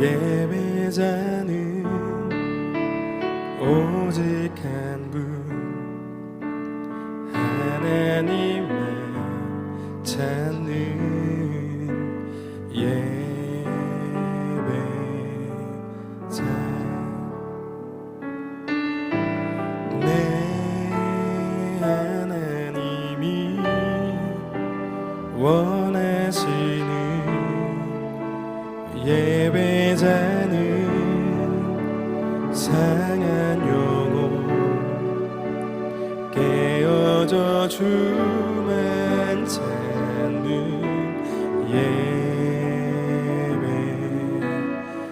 예배자는 오직 한 분 하나님만 찾는 예배자. 내 하나님이 원하시는 예배자는 상한 영혼 깨어져 주만 찾는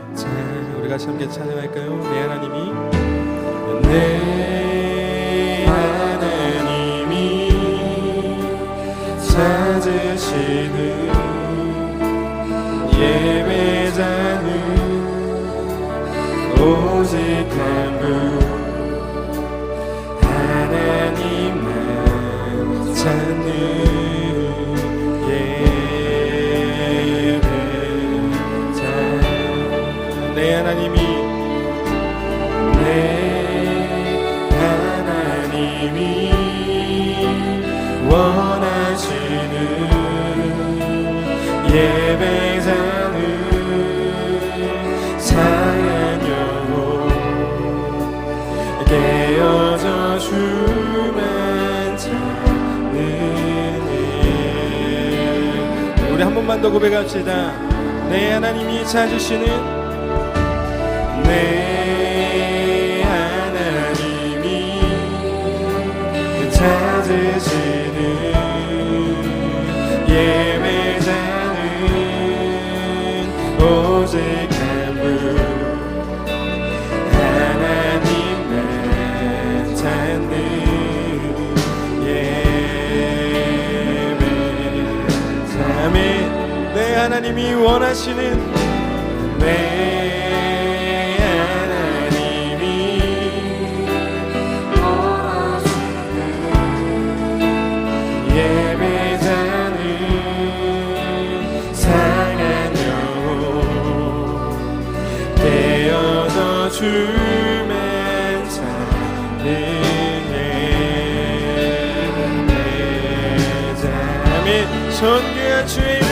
예배자. 우리 같이 함께 찬양할까요? 내 하나님이 찾으시는 예배자는 오직 한 분 하나님만 찾는 예배자. 내 하나님이 원하시는 예배자는 상한 영혼 깨어져 주만 찾는 예배자. 우리 한 번만 더 고백합시다. 내 하나님이 찾으시는 내 하나님이 찾으시는 예배자는 오직 한 분 하나님만 찾는 예배자. 아멘. 내 하나님이 원하시는 내 예배자는 상한 영혼 깨어져 주만 찾는 예배자. 아멘. 존귀한 주의 이름,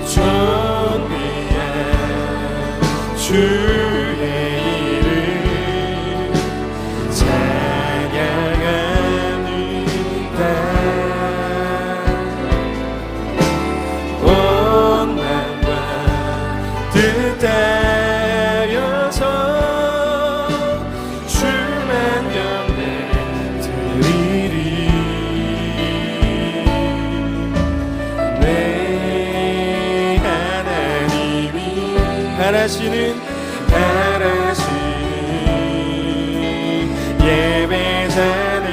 존귀한 주의 이름 찬양합니다. 온 마음과 뜻하여서 주만 경배 드리리. 내 하나님이 하나시는 예배자는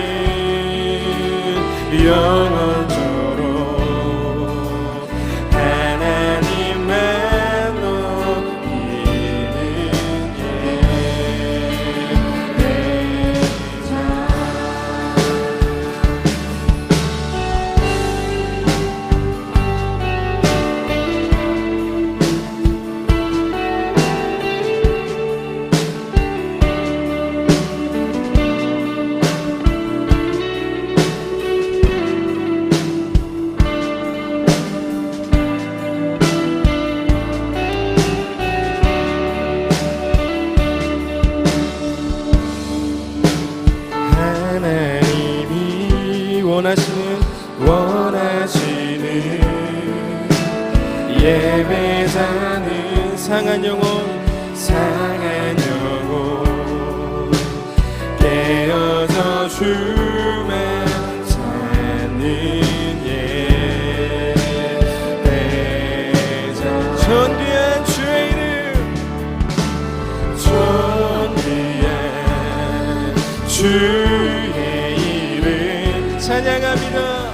영원토록 하나님만 높이는 예배자. 하나님이 원하시는 예배자는 상한 영혼 깨어져 주만 찾는 예배자. 존귀한 주의 이름, 존귀한 주의 이름 찬양합니다.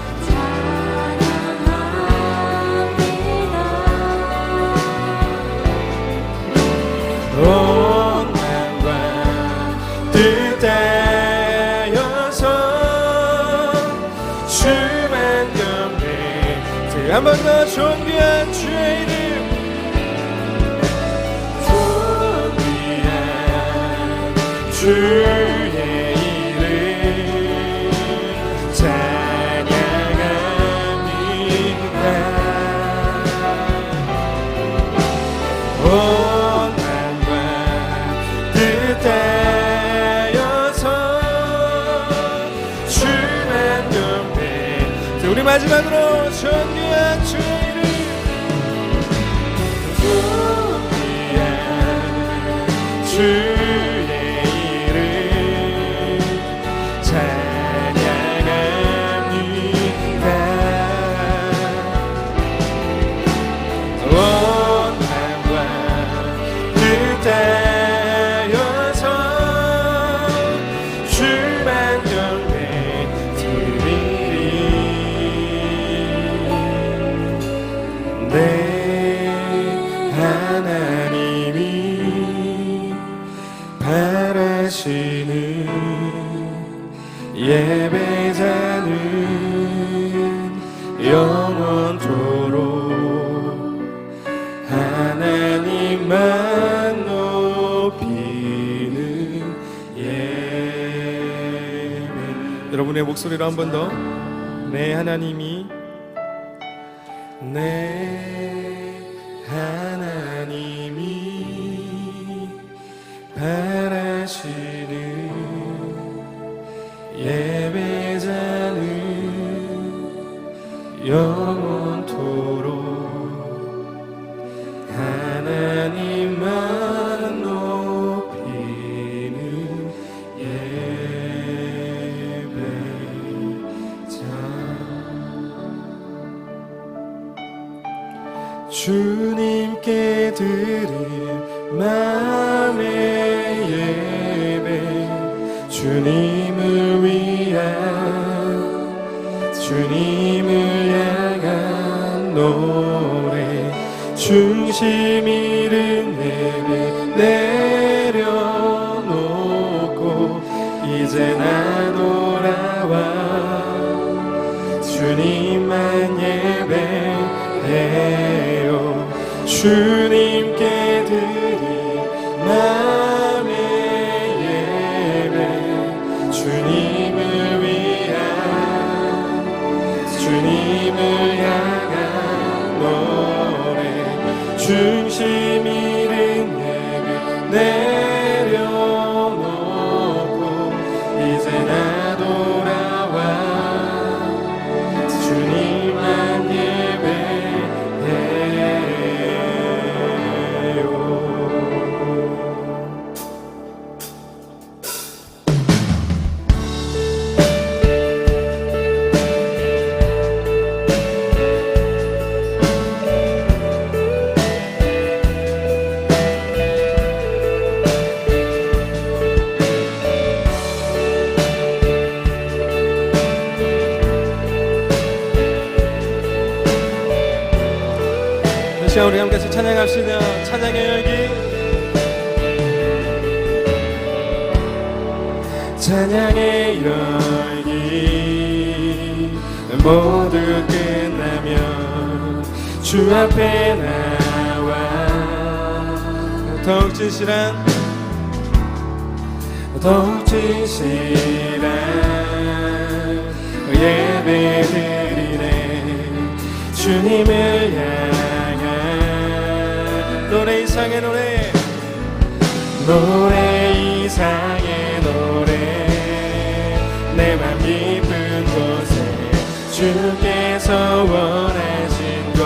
온 마음과 뜻하여서 주만 경배. 한 번 더 존귀한 주의 이름, 주의 이름 찬양합니다. 온 마음과 뜻하여서 주만 경배. 우리 마지막으로 존귀한 주의 이름 주의 이름 찬양합니다. 온 마음과 뜻하여서 주만 경배 드리리. 내 하나님이 바라시는 예배자는 영원토록 하나님만 높이는 예배. 여러분의 목소리로 한 번 더. 내 하나님이 내 하나님이 바라시는 예배자는 영원토록 하나님만 높이는 예배자. 주님께 드릴 마음의 예배, 주님을 위한 주님을 향한 노래, 중심 잃은 예배 내려놓고 이제 나 돌아와 주님만 예배해요. 주님께 드릴 마음의 예배, 주님을 위한 주님을 향한 노래, 중심 잃은 예배 내려놓고 이제 나 돌아와 주님만 예배해요. 시간 우리 함께 찬양합시다. 찬양의 열기, 찬양의 열기. 모두 끝나면 주 앞에 나와 더욱 진실한 예배 드리네. 주님을 향한 노래 이상의 노래 이상의 노래, 내 맘 깊은 곳에 주께서 원하신 것,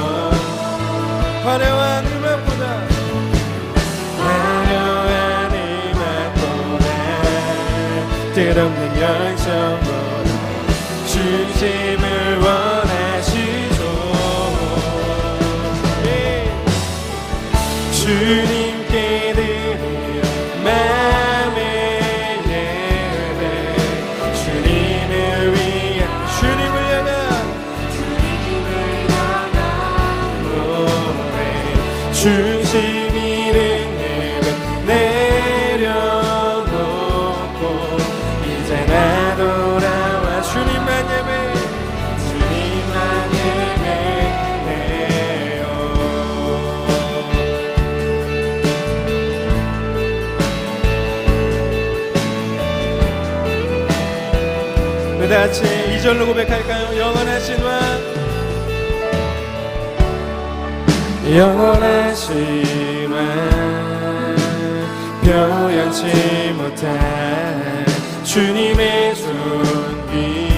화려한 음악보다 뜻없는 열정보다 중심을 원하시죠. 주님께 드릴 마음의 예배, 주님을 위한 주님을 향한 노래, 중심 잃은 예배 내려놓고 이제 나 돌아와 주님만 예배해요. 우리 다 같이 2절로 고백할까요? 영원하신 왕, 영원하신 왕, 변치 못한 주님의 존귀,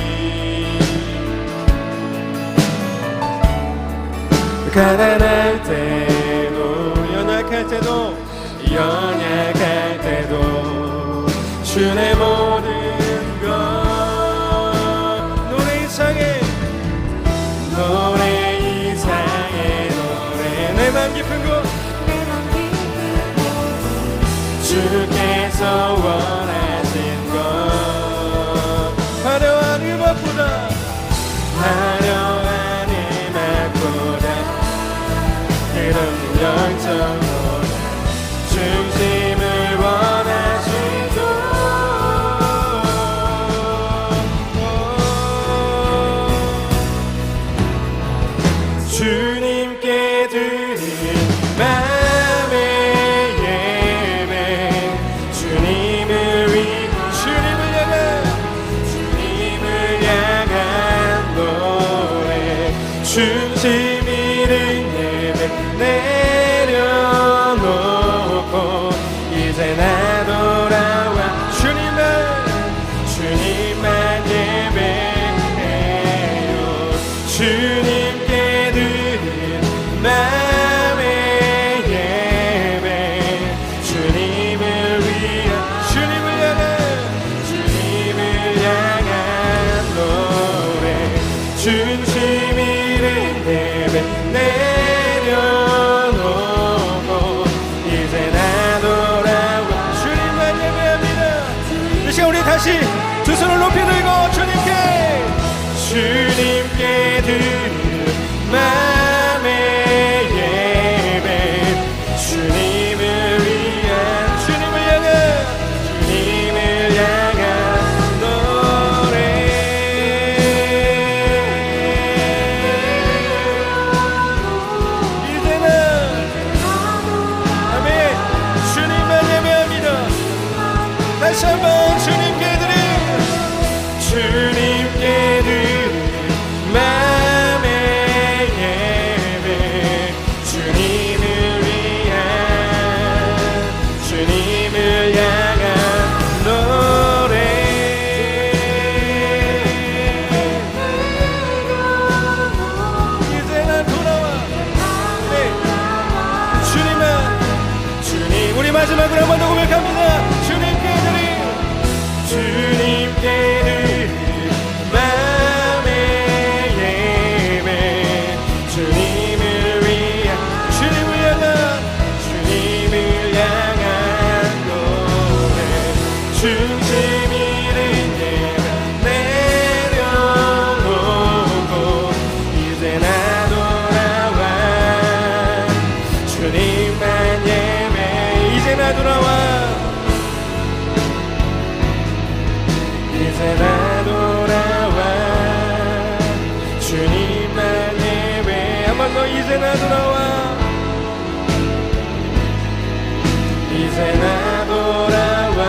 가난할 때도 연약할 때도 주의 모든 것 노래 이상의 노래 내 맘 깊은 곳 주께서 원하신 것 화려한 음악보다 그런 열정보다 중심을 원하시죠. 주님께 드린 마음의 예배, 주님을 향한 노래, 중심 잃은 예배 내려놓고 이제 나 돌아와 주님만 예배해요. 주님께 드린 마음의 예배, 주님을 향한 노래, 중심 잃은 예배 내려놓고 이제 나 돌아와 주님만 예배합니다. 이 시간 우리 다시 두 손을 높이 들고 주님께 드리는 마음의 예배, 주님을 향한 노래. 다시 한번 주님께 드린 마음의 예배, 주님을 향한 노래. 이제 난 돌아와. 네. 주님 우리 마지막으로 한 번 더 고백합니다. 주님께 드린 마음의 예배, 주님을 향한 노래, 중심 잃은 예배 내려놓고 이제 나 돌아와 주님만 예배, 이제 나 돌아와 이제 나 돌아와 주님만 예배. 한 번 더 이제 나 돌아와 이제 나 돌아와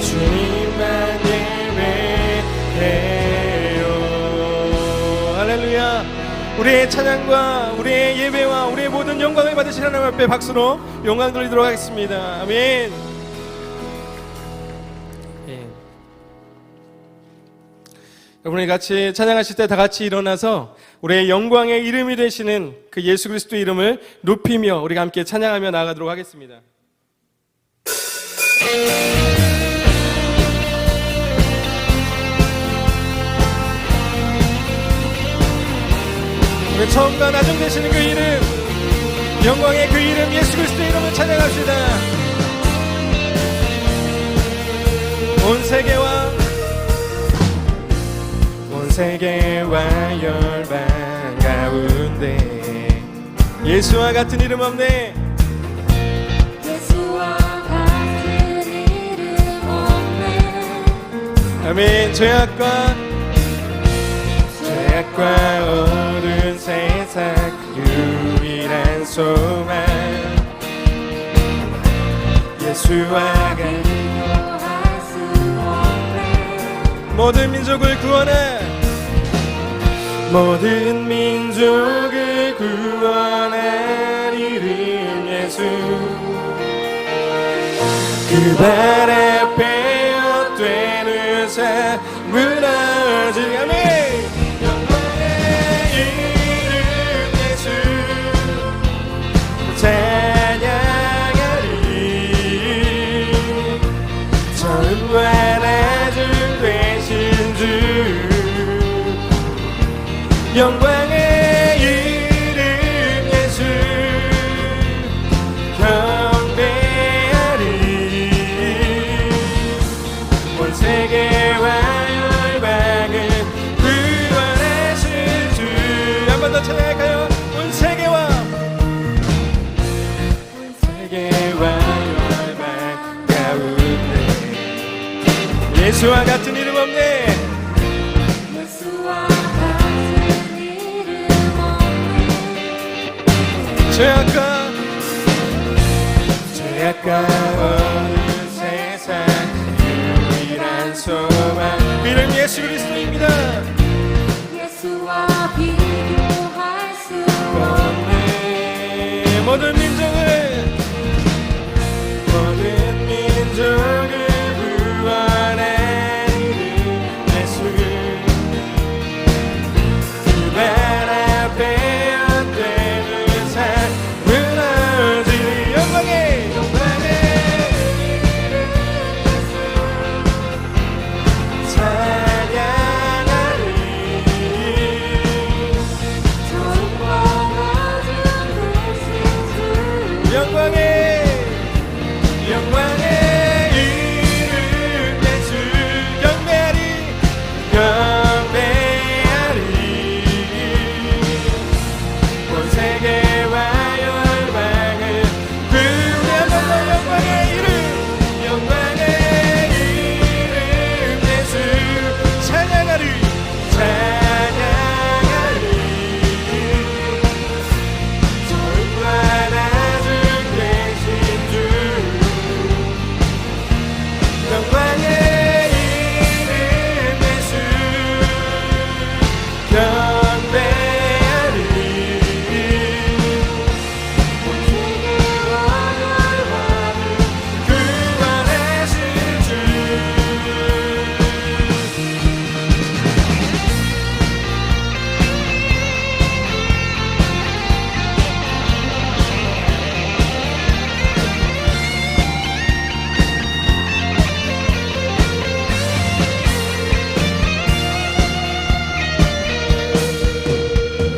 주님만 예배해요. 할렐루야. 우리의 찬양과 우리의 예배와 우리의 모든 영광을 받으신 하나님 앞에 박수로 영광 돌리도록 하겠습니다. 아멘. 여러분이 같이 찬양하실 때 다 같이 일어나서 우리의 영광의 이름이 되시는 그 예수 그리스도의 이름을 높이며 우리가 함께 찬양하며 나아가도록 하겠습니다. 우리 처음과 나중 되시는 그 이름, 영광의 그 이름 예수 그리스도의 이름을 찬양합시다. 온 세계와 열방 가운데 예수와 같은 이름 없네. 예수와 같은 이름 없네. 아멘. 죄악과 어두운 세상 유일한 소망 예수와 같은 모든 민족을 구원해 모든 민족을 구원한 이름 예수 그 발 앞에 헛되는 삶 무너지게 아멘 영광의 이름 예수 찬양하리 처음과 나중 되신 주 영광의 이름 예수 경배하리 온 세계와 열방을 구원하신 주 한 번 더 찬양할까요? 온 세계와 열방 가운데 예수와 같은 이름 없네 예수와 같은 이름 없네 죄악과 어느 세상 유일한 소망 이름 예수 그리스도입니다 예수와 비교할 수 없네 모든 민족을 구원한 이름 예수 그 발 앞에 헛되는 삶 무너지리 영광의 찬양하리 처음과 나중 되신 주 영광의 이름 예수 경배하리 온 세계와 열방을 구원하는 영광의 이름 예수 찬양하리 처음과 나중 되신 주 영광의 이름 예수 경배하리 온 세계와 열방을 구원하신 주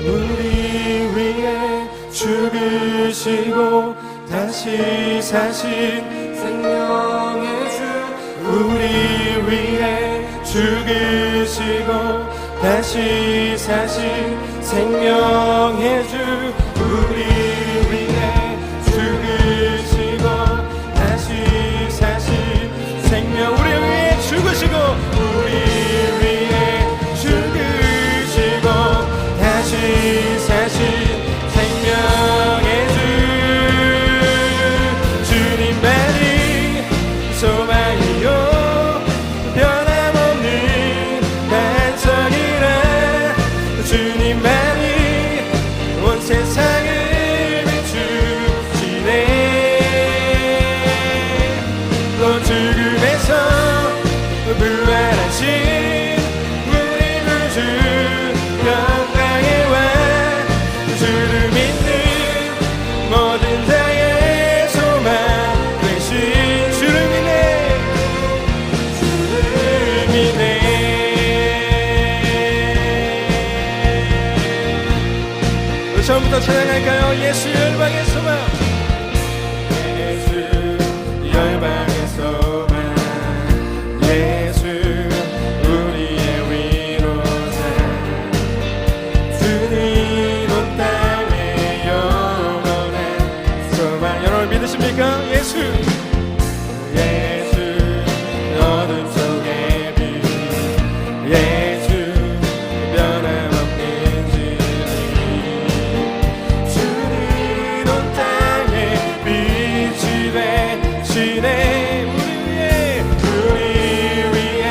우리 위해 죽으시고 다시 사신 생명의 주 우리 위해 죽으시고 다시 사신 생명의 주 우리 위해 죽으시고 다시 사신 생명 우리 위해 죽으시고 우리 위해 죽으시고 다시 사신 생명의 주 주님만이 소망이요 변함없는 반석이라 주님만이 온 세상을 비추시네 또 죽음에서 부활하신 우리 구주 영광의 왕 주를 믿는 모든 자의 소망 되신 주를 믿네 우리 처음부터 찬양할까요? 예수 열방의 소망 예수 열방의 소망 예수 우리의 위로자 주님 온 땅에 영원한 소망 여러분 믿으십니까? 예수 어둠 속의 빛 예수 변함없는 진리 주님 온 땅에 빛이 되시네 우리 위해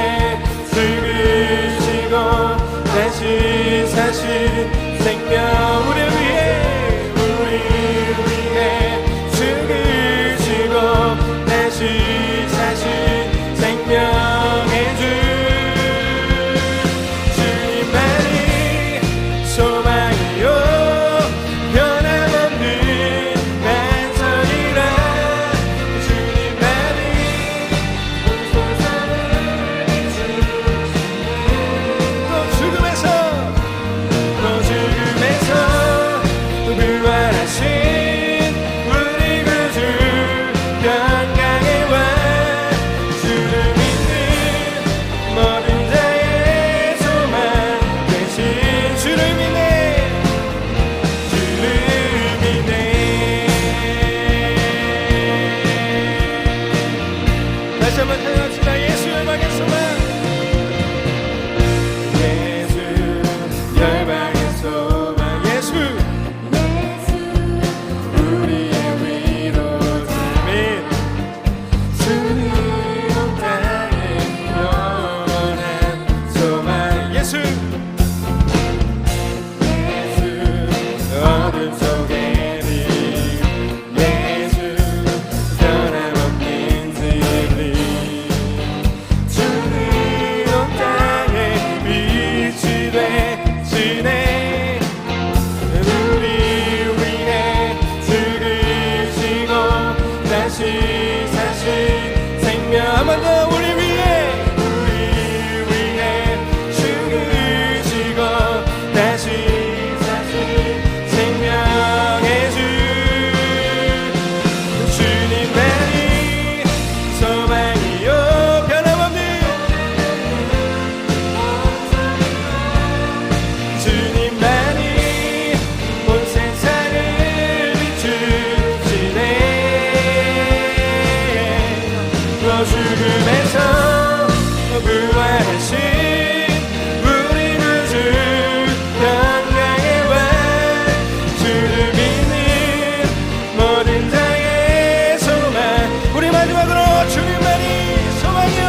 한 번 더 우리 위해 죽으시고 다시 사신 생명의 주 주님만이 소망이요 변함없는 주님만이 온 세상을 비추시네. 또 죽음에서 부활하신 우리 구주 영광의 왕 주를 믿는 모든 자의 소망. 우리 마지막으로 주님만이 소망이요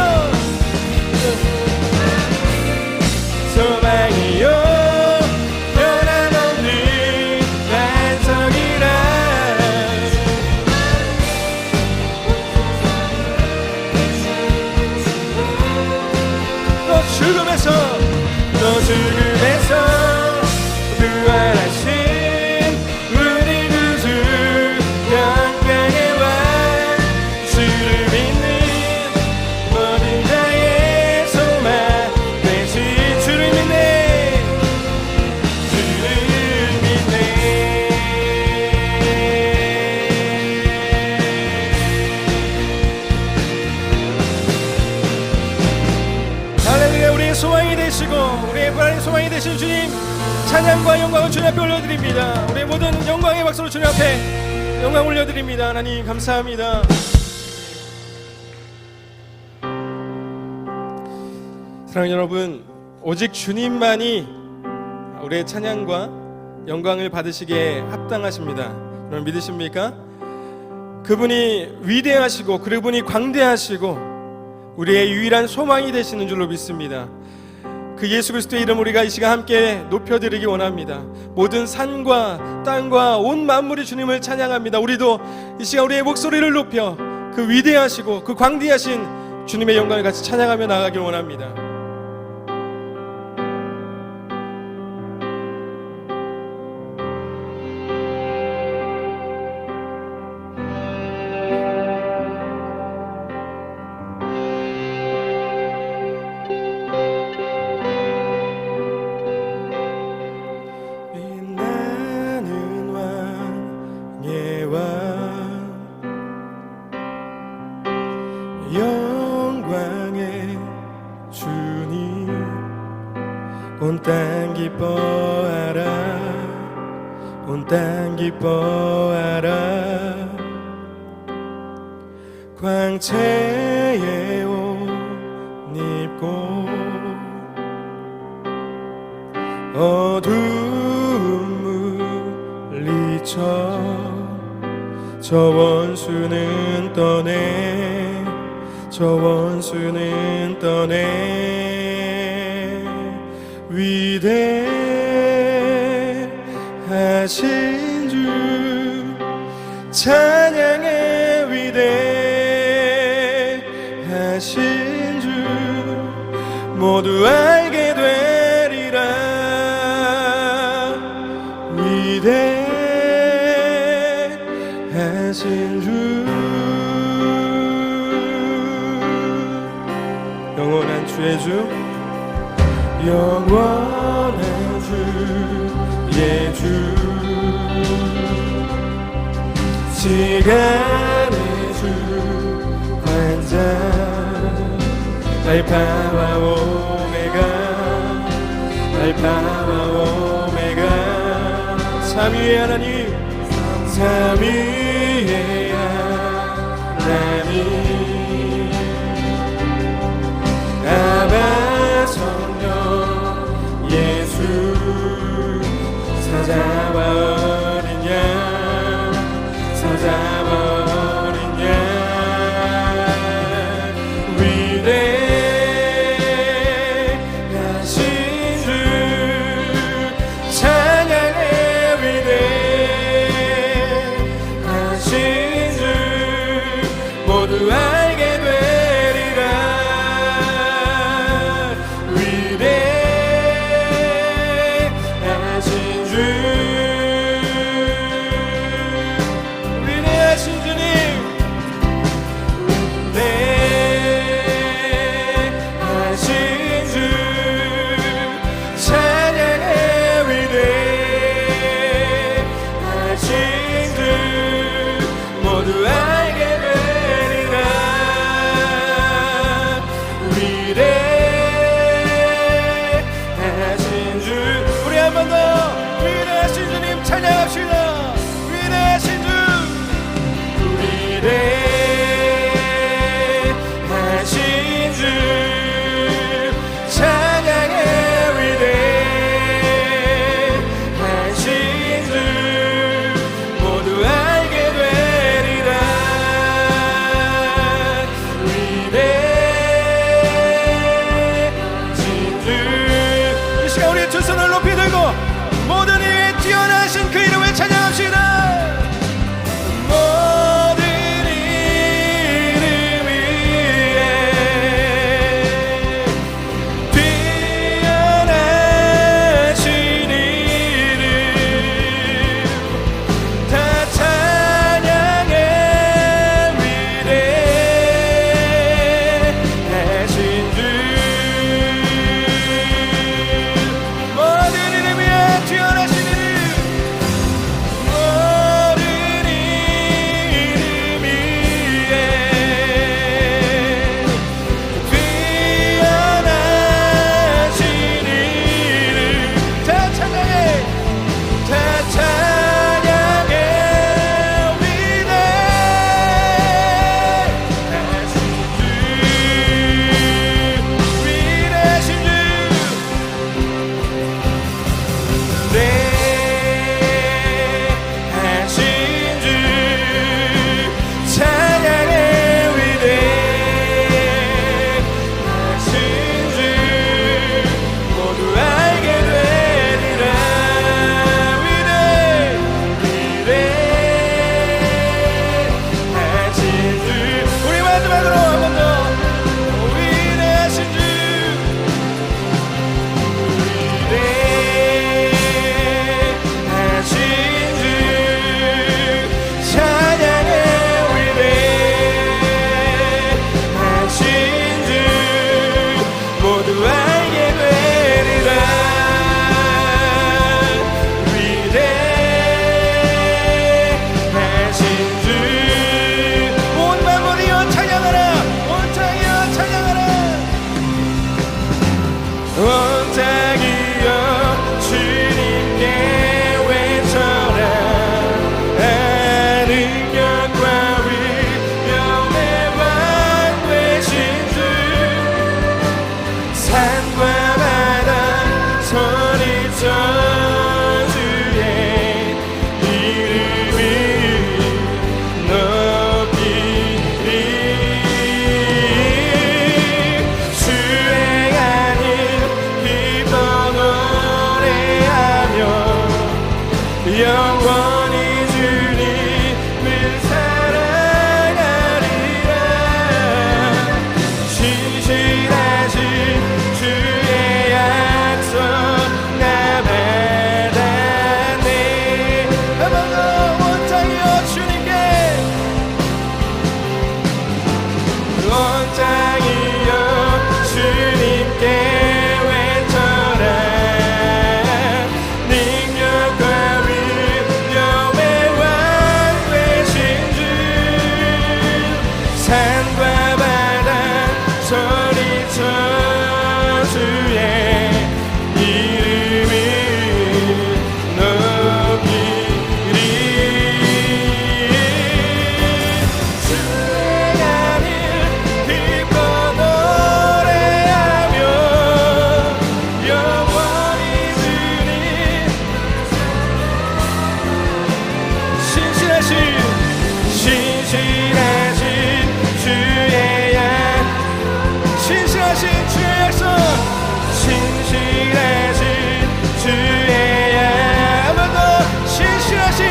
소망이요 변함없는 반석이라. 또 죽음에서 부활하신 우리 구주 영광의 왕 주를 믿는 모든 자의 소망 되신 주를 믿네. 주를 믿네. 할렐루야. 우리의 소망이 되시고 우리의 불안의 소망이 되신 주님 찬양과 영광을 주님 앞에 올려드립니다. 우리의 모든 영광의 박수로 주님 앞에 영광 올려드립니다. 하나님 감사합니다. 사랑하는 여러분, 오직 주님만이 우리의 찬양과 영광을 받으시기에 합당하십니다. 여러분 믿으십니까? 그분이 위대하시고 그분이 광대하시고 우리의 유일한 소망이 되시는 줄로 믿습니다. 그 예수 그리스도의 이름 우리가 이 시간 함께 높여드리기 원합니다. 모든 산과 땅과 온 만물이 주님을 찬양합니다. 우리도 이 시간 우리의 목소리를 높여 그 위대하시고 그 광대하신 주님의 영광을 같이 찬양하며 나아가길 원합니다. 영광의 주님 온 땅 기뻐하라 온 땅 기뻐하라 광채의 옷 입고 어두움 물리쳐 저 원수는 떠내 저 원수는 떠내 위대하신 주 찬양의 위대하신 주 모두 알게 되리라 위대하신 주 영원한 주의 주 영원한 주의 주 시간의 주 관자 알파와 오메가 알파와 오메가 삼위의 하나님 삼위의 하나님 아바 성령 예수 사자와 어린 양 사자와 어린 양 위대하신 주 찬양의 위대하신 주 모두 알게 되리라 위대하신 주님 모두 알게 되리라. 위대하신 주, 우리 한 번 더 위대하신 주님 찬양합시다. 위대하신 주, 위대하신 주 찬양해. 위대하신 주 모두 알게 되리라. 위대하신 주, 이 시간 우리 두 손을 높이 들고 모든 이에 뛰어나신 그 이름을 찬양합시다. 모든 이름 위에 뛰어나신 이름 다 찬양해. 위대하신 주 모든 이름 위에 뛰어나신 이름, 모든 이름 위에 뛰어나신 이름 다 찬양해. 다 찬양해. 위대하신 주, 위대하신 주, 위대하신 주 찬양해. 위대하신 주 모두 알게 되리라. 위대하신 주, 우리 마지막으로 한 번 더 위대하신 주, 위대하신 주 찬양해. 위대하신 주 모두 알게 되리라. 위대하신 주 온 만물이여 찬양하라. 온 땅이여 찬양하라. 온 땅이여 주님께 외쳐라. 능력과 위엄의 왕 되신 주, 산과 바다 소리쳐 주의 이름을 높이리. 수행하는 기뻐 노래하며 영원히 주님을 사랑하리라. 신실하신 주의 약속 나 받았네. 한 번 더 온 땅이여 주님께, 온 땅이여 주님께 외쳐라. 능력과 위엄의 왕 되신 주, 산과 바다 소리쳐 주의 이름을 높이리. 수행하는 기뻐 노래하며 영원히 주님 신실하신 주의 약, 신실하신 주의 약속, 신실하신 주의 약, 한 번 더 신실하신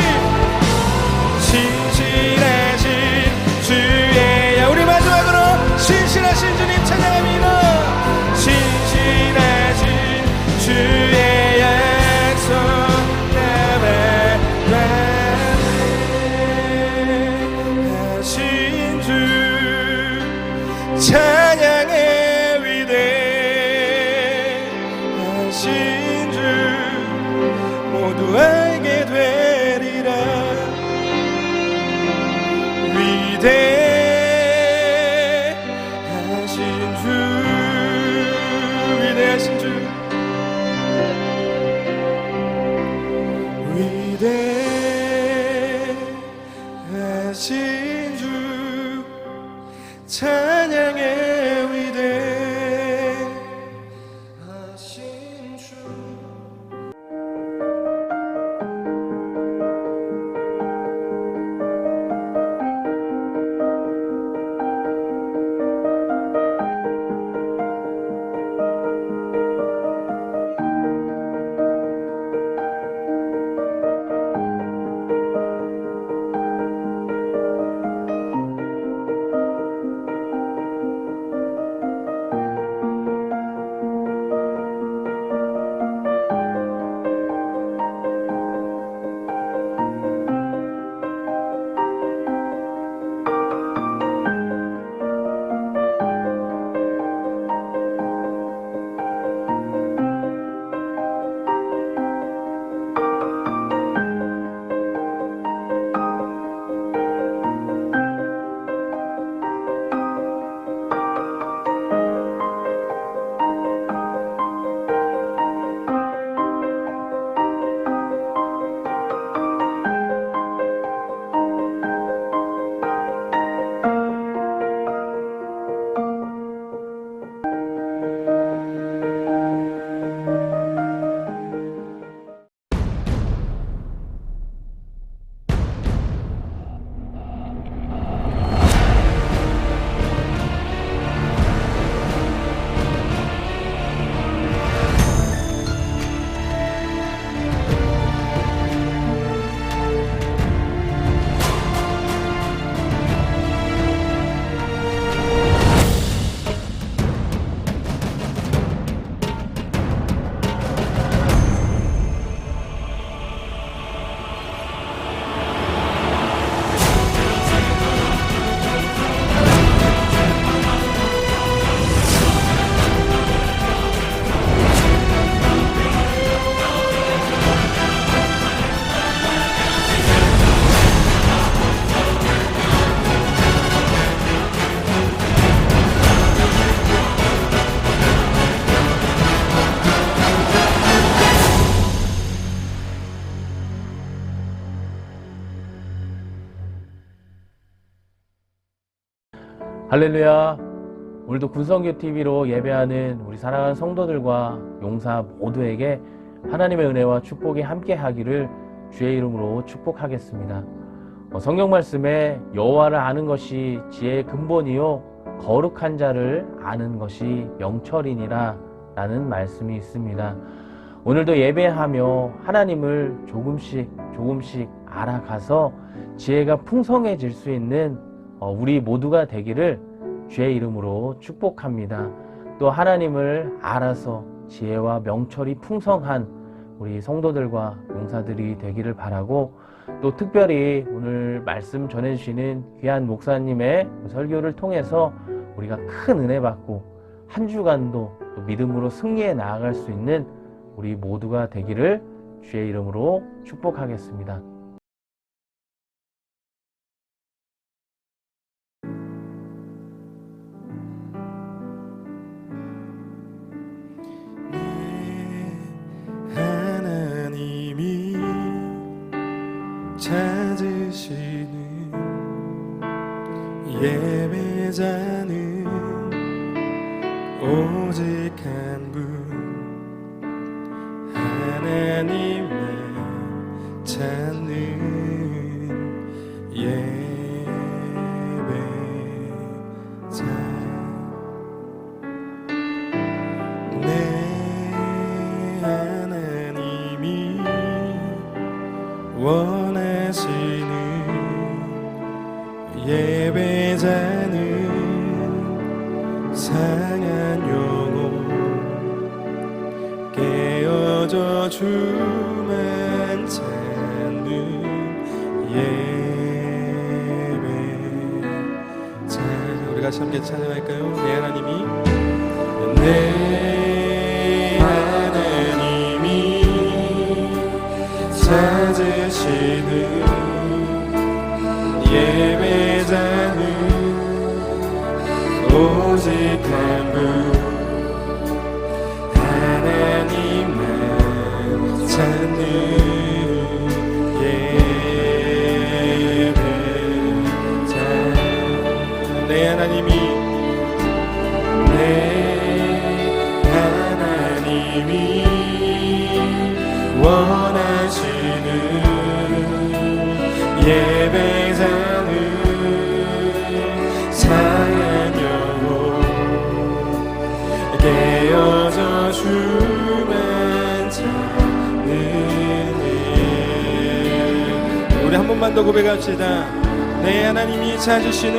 주의 약. 우리 마지막으로 신실하신 주님 찬양합니다. 신실하신 주의 약속 나 받았네. 하신 주 찬양해. 위대하신 주 모두 알게 되리라. 찬양의 위대하신 주. 할렐루야. 오늘도 군성교TV로 예배하는 우리 사랑하는 성도들과 용사 모두에게 하나님의 은혜와 축복이 함께 하기를 주의 이름으로 축복하겠습니다. 성경 말씀에 여호와를 아는 것이 지혜의 근본이요 거룩한 자를 아는 것이 명철이니라 라는 말씀이 있습니다. 오늘도 예배하며 하나님을 조금씩 알아가서 지혜가 풍성해질 수 있는 우리 모두가 되기를 주의 이름으로 축복합니다. 또 하나님을 알아서 지혜와 명철이 풍성한 우리 성도들과 용사들이 되기를 바라고, 또 특별히 오늘 말씀 전해주시는 귀한 목사님의 설교를 통해서 우리가 큰 은혜 받고 한 주간도 또 믿음으로 승리해 나아갈 수 있는 우리 모두가 되기를 주의 이름으로 축복하겠습니다. 하나님이 찾으시는 예배자는 오직 한 분, 하나님을 찾는 예배자. 내 하나님이 원하시는 예배자는 상한 영혼 깨어져 주만 찾는 예배자. 우리 같이 함께 찬양할까요? 내 하나님이, 내 하나님이 찾으시는 예배자는 오직 한 분, 하나님만 찾는 예배자. 내 하나님이 원하시는 예배자는 상한 영혼 깨어져 주만 찾는 일. 우리 한 번만 더 고백합시다. 내 하나님이 찾으시는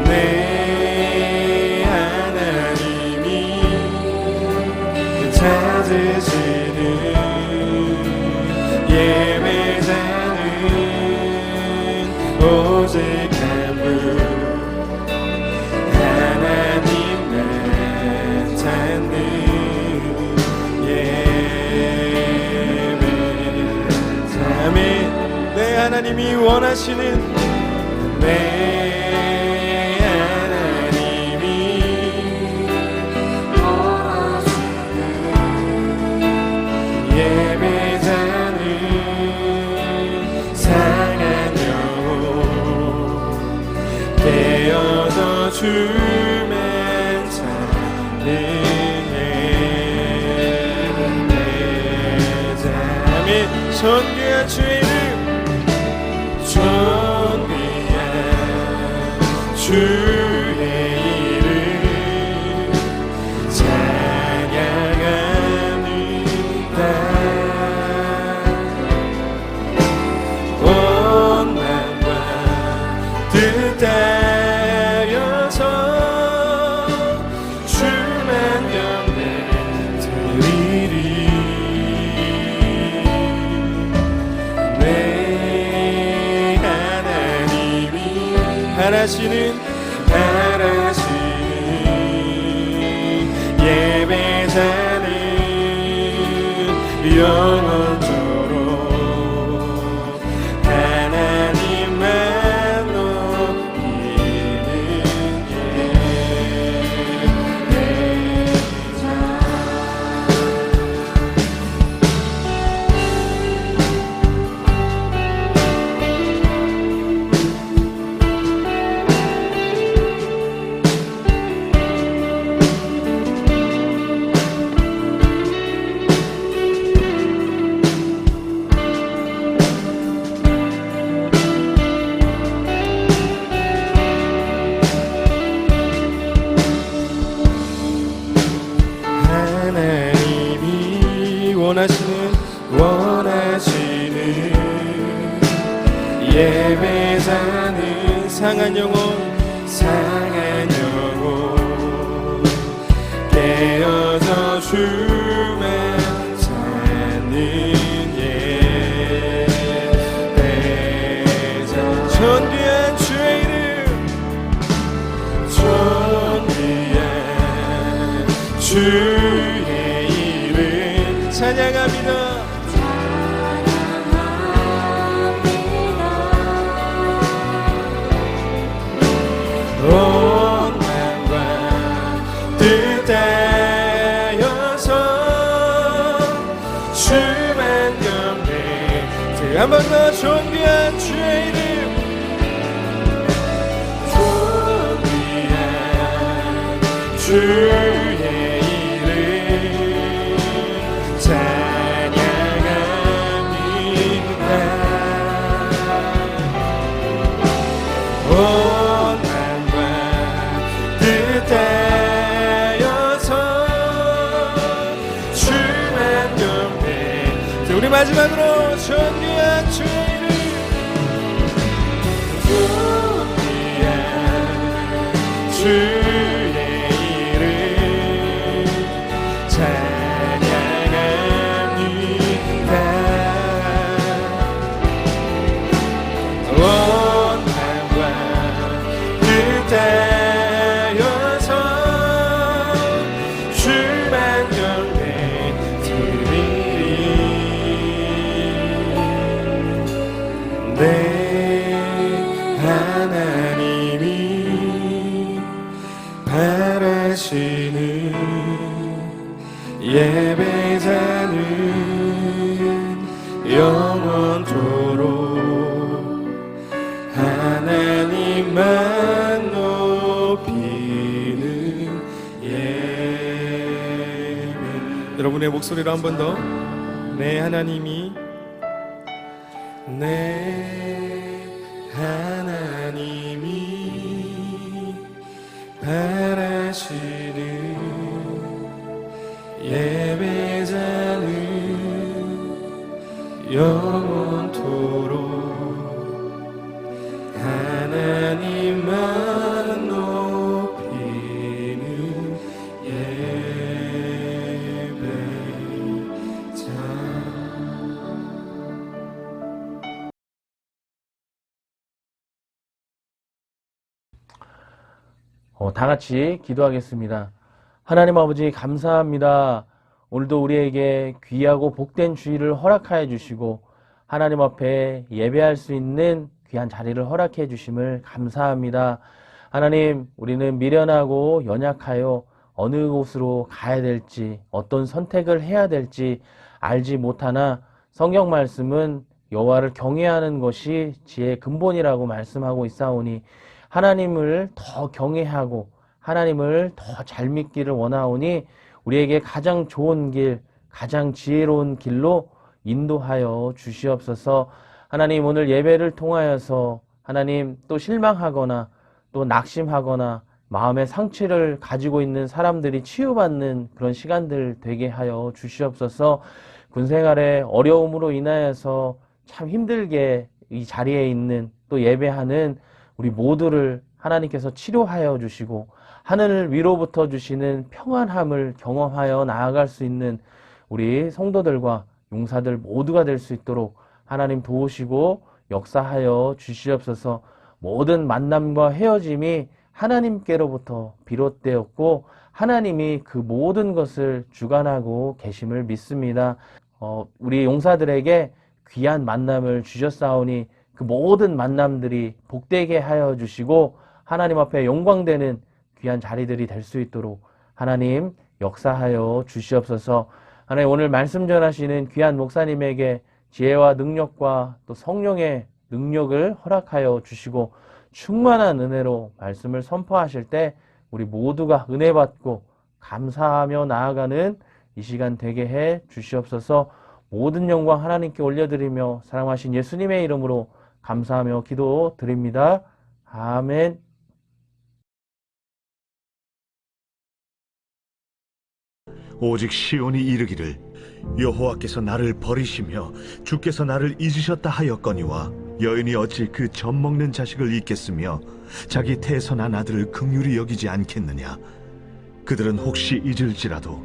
내 하나님이 찾으시는 예배자는 오직 한 분 하나님만 찾는 예배자. 아멘. 내 하나님이 원하시는 내 하나님이 예배자는 상한 영혼 깨어져 주면 찾는 예배자. 아멘. 존귀한 주의 이름, 존귀한 주의 이름 찬양합니다. 온 마음과 뜻하여서 주만 영광 드리리. 내 하나님이 바라시는 예배자는 영원토록 하나님만 높이는 예배자. 하나님이 원하시는 예배자는 상한 영혼 깨어져 주만 찾는 예배자. 존귀한 주의 이름, 존귀한 주의 이름 찬양합니다. 온 마음과 뜻하여서 주만 영광. 한 번 더 존귀한 주의 이름, 존귀한 주의 이름 찬양합니다. 온 마음과 뜻하여서 주만 영광. 우리 마지막으로 존귀한 주의 이름, 존귀한 주의 이름 찬양합니다. 온 마음과 뜻하여서 주만 영광 드리리. 내 하나님이 바라시는 예배자는 영원토록 하나님만 높이는 예배. 여러분의 목소리로 한 번 더 내 하나님이 내 하나님이 바라시는 예배자는 영원토록 하나님만 높이는 예배자. 다 같이 기도하겠습니다. 하나님 아버지 감사합니다. 오늘도 우리에게 귀하고 복된 주일을 허락하여 주시고 하나님 앞에 예배할 수 있는 귀한 자리를 허락해 주심을 감사합니다. 하나님, 우리는 미련하고 연약하여 어느 곳으로 가야 될지, 어떤 선택을 해야 될지 알지 못하나 성경 말씀은 여호와를 경외하는 것이 지혜의 근본이라고 말씀하고 있사오니 하나님을 더 경외하고 하나님을 더 잘 믿기를 원하오니 우리에게 가장 좋은 길, 가장 지혜로운 길로 인도하여 주시옵소서. 하나님, 오늘 예배를 통하여서 하나님 또 실망하거나 또 낙심하거나 마음의 상처를 가지고 있는 사람들이 치유받는 그런 시간들 되게 하여 주시옵소서. 군생활의 어려움으로 인하여서 참 힘들게 이 자리에 있는 또 예배하는 우리 모두를 하나님께서 치료하여 주시고 하늘 위로부터 주시는 평안함을 경험하여 나아갈 수 있는 우리 성도들과 용사들 모두가 될 수 있도록 하나님 도우시고 역사하여 주시옵소서. 모든 만남과 헤어짐이 하나님께로부터 비롯되었고 하나님이 그 모든 것을 주관하고 계심을 믿습니다. 우리 용사들에게 귀한 만남을 주셨사오니 그 모든 만남들이 복되게 하여 주시고 하나님 앞에 영광되는 귀한 자리들이 될 수 있도록 하나님 역사하여 주시옵소서. 하나님, 오늘 말씀 전하시는 귀한 목사님에게 지혜와 능력과 또 성령의 능력을 허락하여 주시고 충만한 은혜로 말씀을 선포하실 때 우리 모두가 은혜 받고 감사하며 나아가는 이 시간 되게 해 주시옵소서. 모든 영광 하나님께 올려드리며 사랑하신 예수님의 이름으로 감사하며 기도 드립니다. 아멘. 오직 시온이 이르기를 여호와께서 나를 버리시며 주께서 나를 잊으셨다 하였거니와 여인이 어찌 그 젖 먹는 자식을 잊겠으며 자기 태에서 난 아들을 긍휼히 여기지 않겠느냐. 그들은 혹시 잊을지라도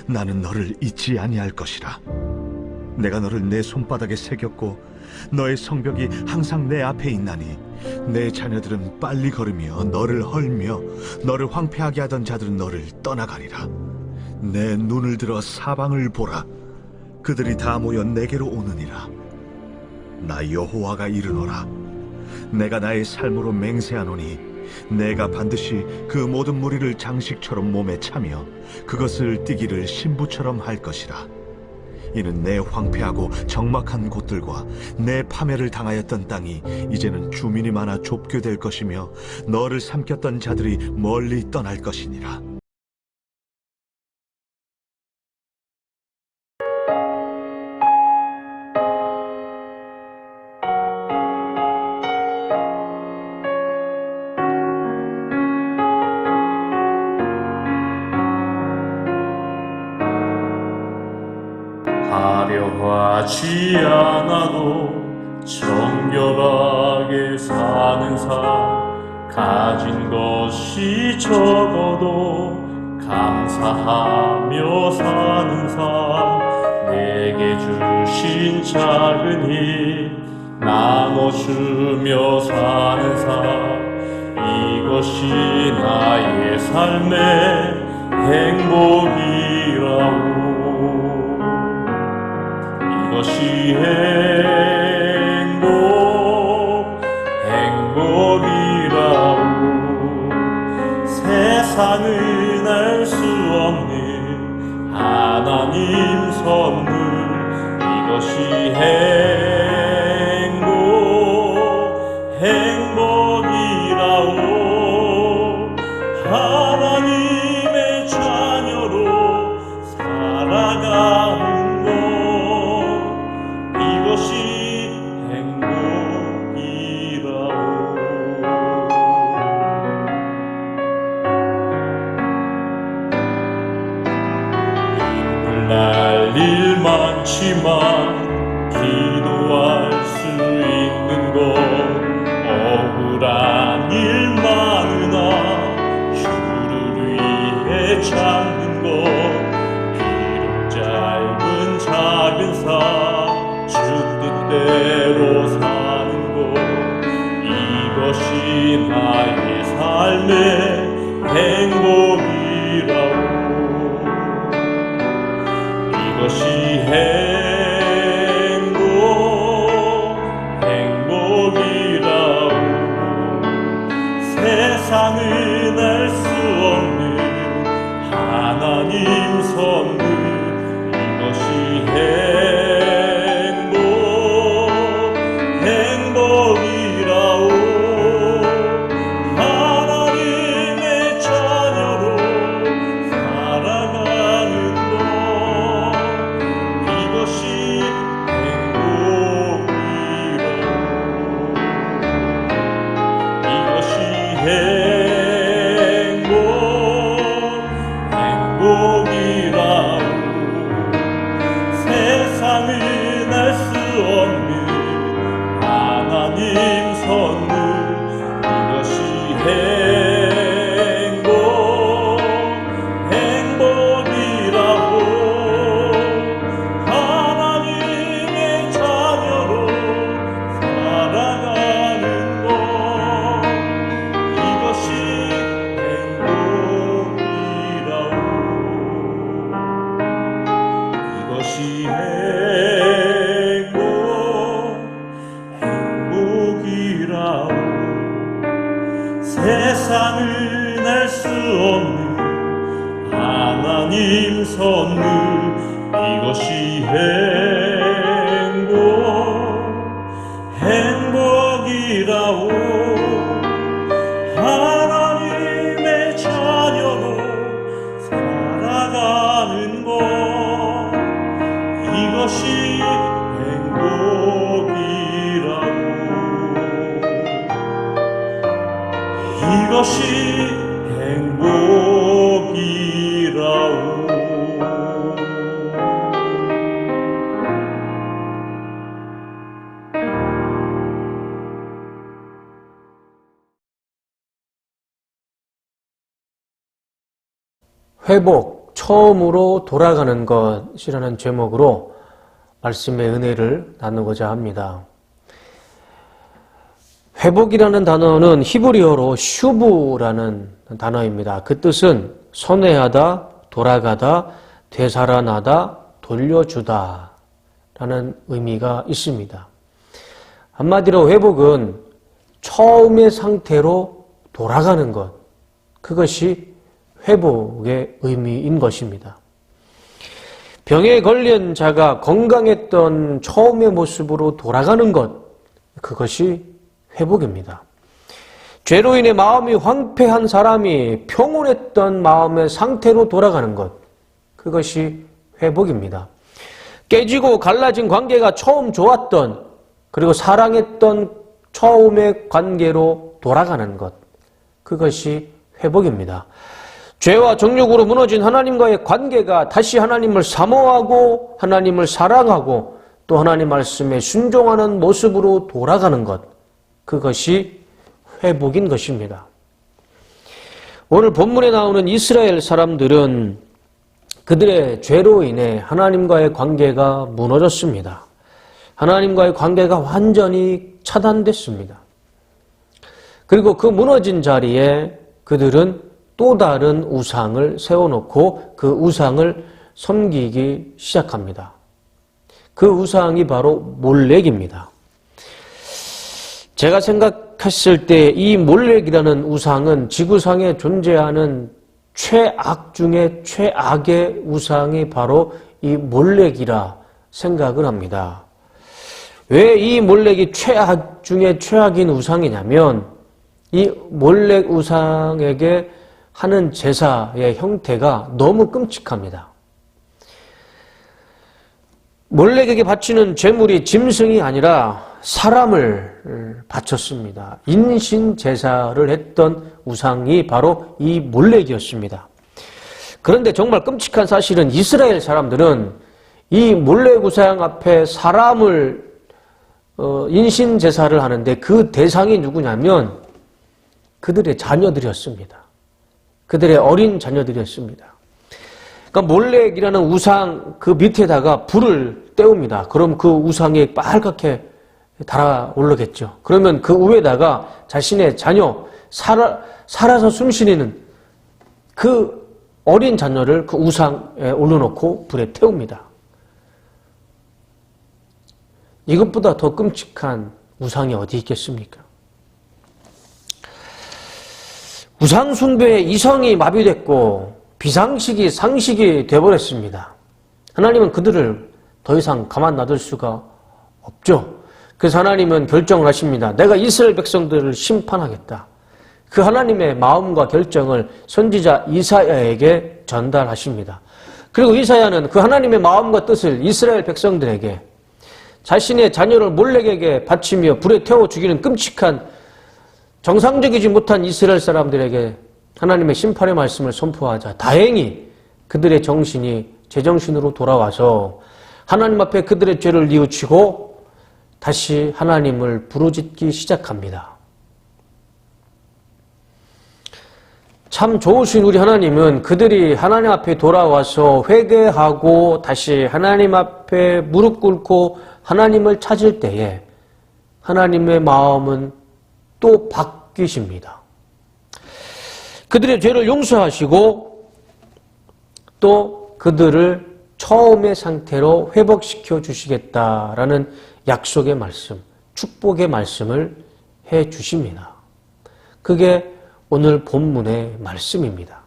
나는 너를 잊지 아니할 것이라. 내가 너를 내 손바닥에 새겼고 너의 성벽이 항상 내 앞에 있나니 내 자녀들은 빨리 걸으며 너를 헐며 너를 황폐하게 하던 자들은 너를 떠나가리라. 내 눈을 들어 사방을 보라. 그들이 다 모여 내게로 오느니라. 나 여호와가 이르노라. 내가 나의 삶으로 맹세하노니 내가 반드시 그 모든 무리를 장식처럼 몸에 차며 그것을 띠기를 신부처럼 할 것이라. 이는 내 황폐하고 적막한 곳들과 내 파멸을 당하였던 땅이 이제는 주민이 많아 좁게 될 것이며 너를 삼켰던 자들이 멀리 떠날 것이니라. 화려하지 않아도 정결하게 사는 삶, 가진 것이 적어도 감사하며 사는 삶, 내게 주신 작은 힘 나눠주며 사는 삶, 이것이 나의 삶의 행복이라고. 이것이 행복이라고. 세상은 알 수 없는 하나님 선물, 이것이 행복이라고. 하나님의 자녀로 살아가는 것, 있지만 기도할 수 있는 것 억울한 일 많으나 주를 위해 찾는 것 비록 짧은 작은 삶 주 뜻대로 사는 것 이것이 나의 삶의 행복이라고 이것이 행복이라고 세상은 알 수 없는 하나님 선물 이것이 행복이라고 하나님의 자녀로 살아가는 것 이것이 행복이라고 세상은 알 수 없는 하나님 선물 이것이 행복이라고 하나님의 자녀로 살아가는 것 이것이 행복이라고 세상은 알 수 없는 하나님 선물 이것이 행복이라고 하나님의 자녀로 살아가는 것 이것이 이것이 행복이라고 회복, 처음으로 돌아가는 것이라는 제목으로 말씀의 은혜를 나누고자 합니다. 회복이라는 단어는 히브리어로 슈브라는 단어입니다. 그 뜻은 선회하다, 돌아가다, 되살아나다, 돌려주다 라는 의미가 있습니다. 한마디로 회복은 처음의 상태로 돌아가는 것, 그것이 회복의 의미인 것입니다. 병에 걸린 자가 건강했던 처음의 모습으로 돌아가는 것, 그것이 회복입니다. 죄로 인해 마음이 황폐한 사람이 평온했던 마음의 상태로 돌아가는 것, 그것이 회복입니다. 깨지고 갈라진 관계가 처음 좋았던, 그리고 사랑했던 처음의 관계로 돌아가는 것, 그것이 회복입니다. 죄와 정욕으로 무너진 하나님과의 관계가 다시 하나님을 사모하고 하나님을 사랑하고 또 하나님 말씀에 순종하는 모습으로 돌아가는 것, 그것이 회복인 것입니다. 오늘 본문에 나오는 이스라엘 사람들은 그들의 죄로 인해 하나님과의 관계가 무너졌습니다. 하나님과의 관계가 완전히 차단됐습니다. 그리고 그 무너진 자리에 그들은 또 다른 우상을 세워놓고 그 우상을 섬기기 시작합니다. 그 우상이 바로 몰렉입니다. 제가 생각했을 때 이 몰렉이라는 우상은 지구상에 존재하는 최악 중에 최악의 우상이 바로 이 몰렉이라 생각을 합니다. 왜 이 몰렉이 최악 중에 최악인 우상이냐면 이 몰렉 우상에게 하는 제사의 형태가 너무 끔찍합니다. 몰렉에게 바치는 제물이 짐승이 아니라 사람을 바쳤습니다. 인신 제사를 했던 우상이 바로 이 몰렉이었습니다. 그런데 정말 끔찍한 사실은 이스라엘 사람들은 이 몰렉 우상 앞에 사람을 인신 제사를 하는데 그 대상이 누구냐면 그들의 자녀들이었습니다. 그들의 어린 자녀들이었습니다. 그러니까 몰렉이라는 우상 그 밑에다가 불을 떼웁니다. 그럼 그 우상이 빨갛게 달아오르겠죠. 그러면 그 위에다가 자신의 자녀, 살아서 숨쉬는 그 어린 자녀를 그 우상에 올려놓고 불에 태웁니다. 이것보다 더 끔찍한 우상이 어디 있겠습니까? 우상 숭배의 이성이 마비됐고 비상식이 상식이 되어버렸습니다. 하나님은 그들을 더 이상 가만 놔둘 수가 없죠. 그래서 하나님은 결정을 하십니다. 내가 이스라엘 백성들을 심판하겠다. 그 하나님의 마음과 결정을 선지자 이사야에게 전달하십니다. 그리고 이사야는 그 하나님의 마음과 뜻을 이스라엘 백성들에게 자신의 자녀를 몰렉에게 바치며 불에 태워 죽이는 끔찍한 정상적이지 못한 이스라엘 사람들에게 하나님의 심판의 말씀을 선포하자 다행히 그들의 정신이 제정신으로 돌아와서 하나님 앞에 그들의 죄를 뉘우치고 다시 하나님을 부르짖기 시작합니다. 참 좋으신 우리 하나님은 그들이 하나님 앞에 돌아와서 회개하고 다시 하나님 앞에 무릎 꿇고 하나님을 찾을 때에 하나님의 마음은 또 바뀌십니다. 그들의 죄를 용서하시고 또 그들을 처음의 상태로 회복시켜 주시겠다라는 약속의 말씀, 축복의 말씀을 해 주십니다. 그게 오늘 본문의 말씀입니다.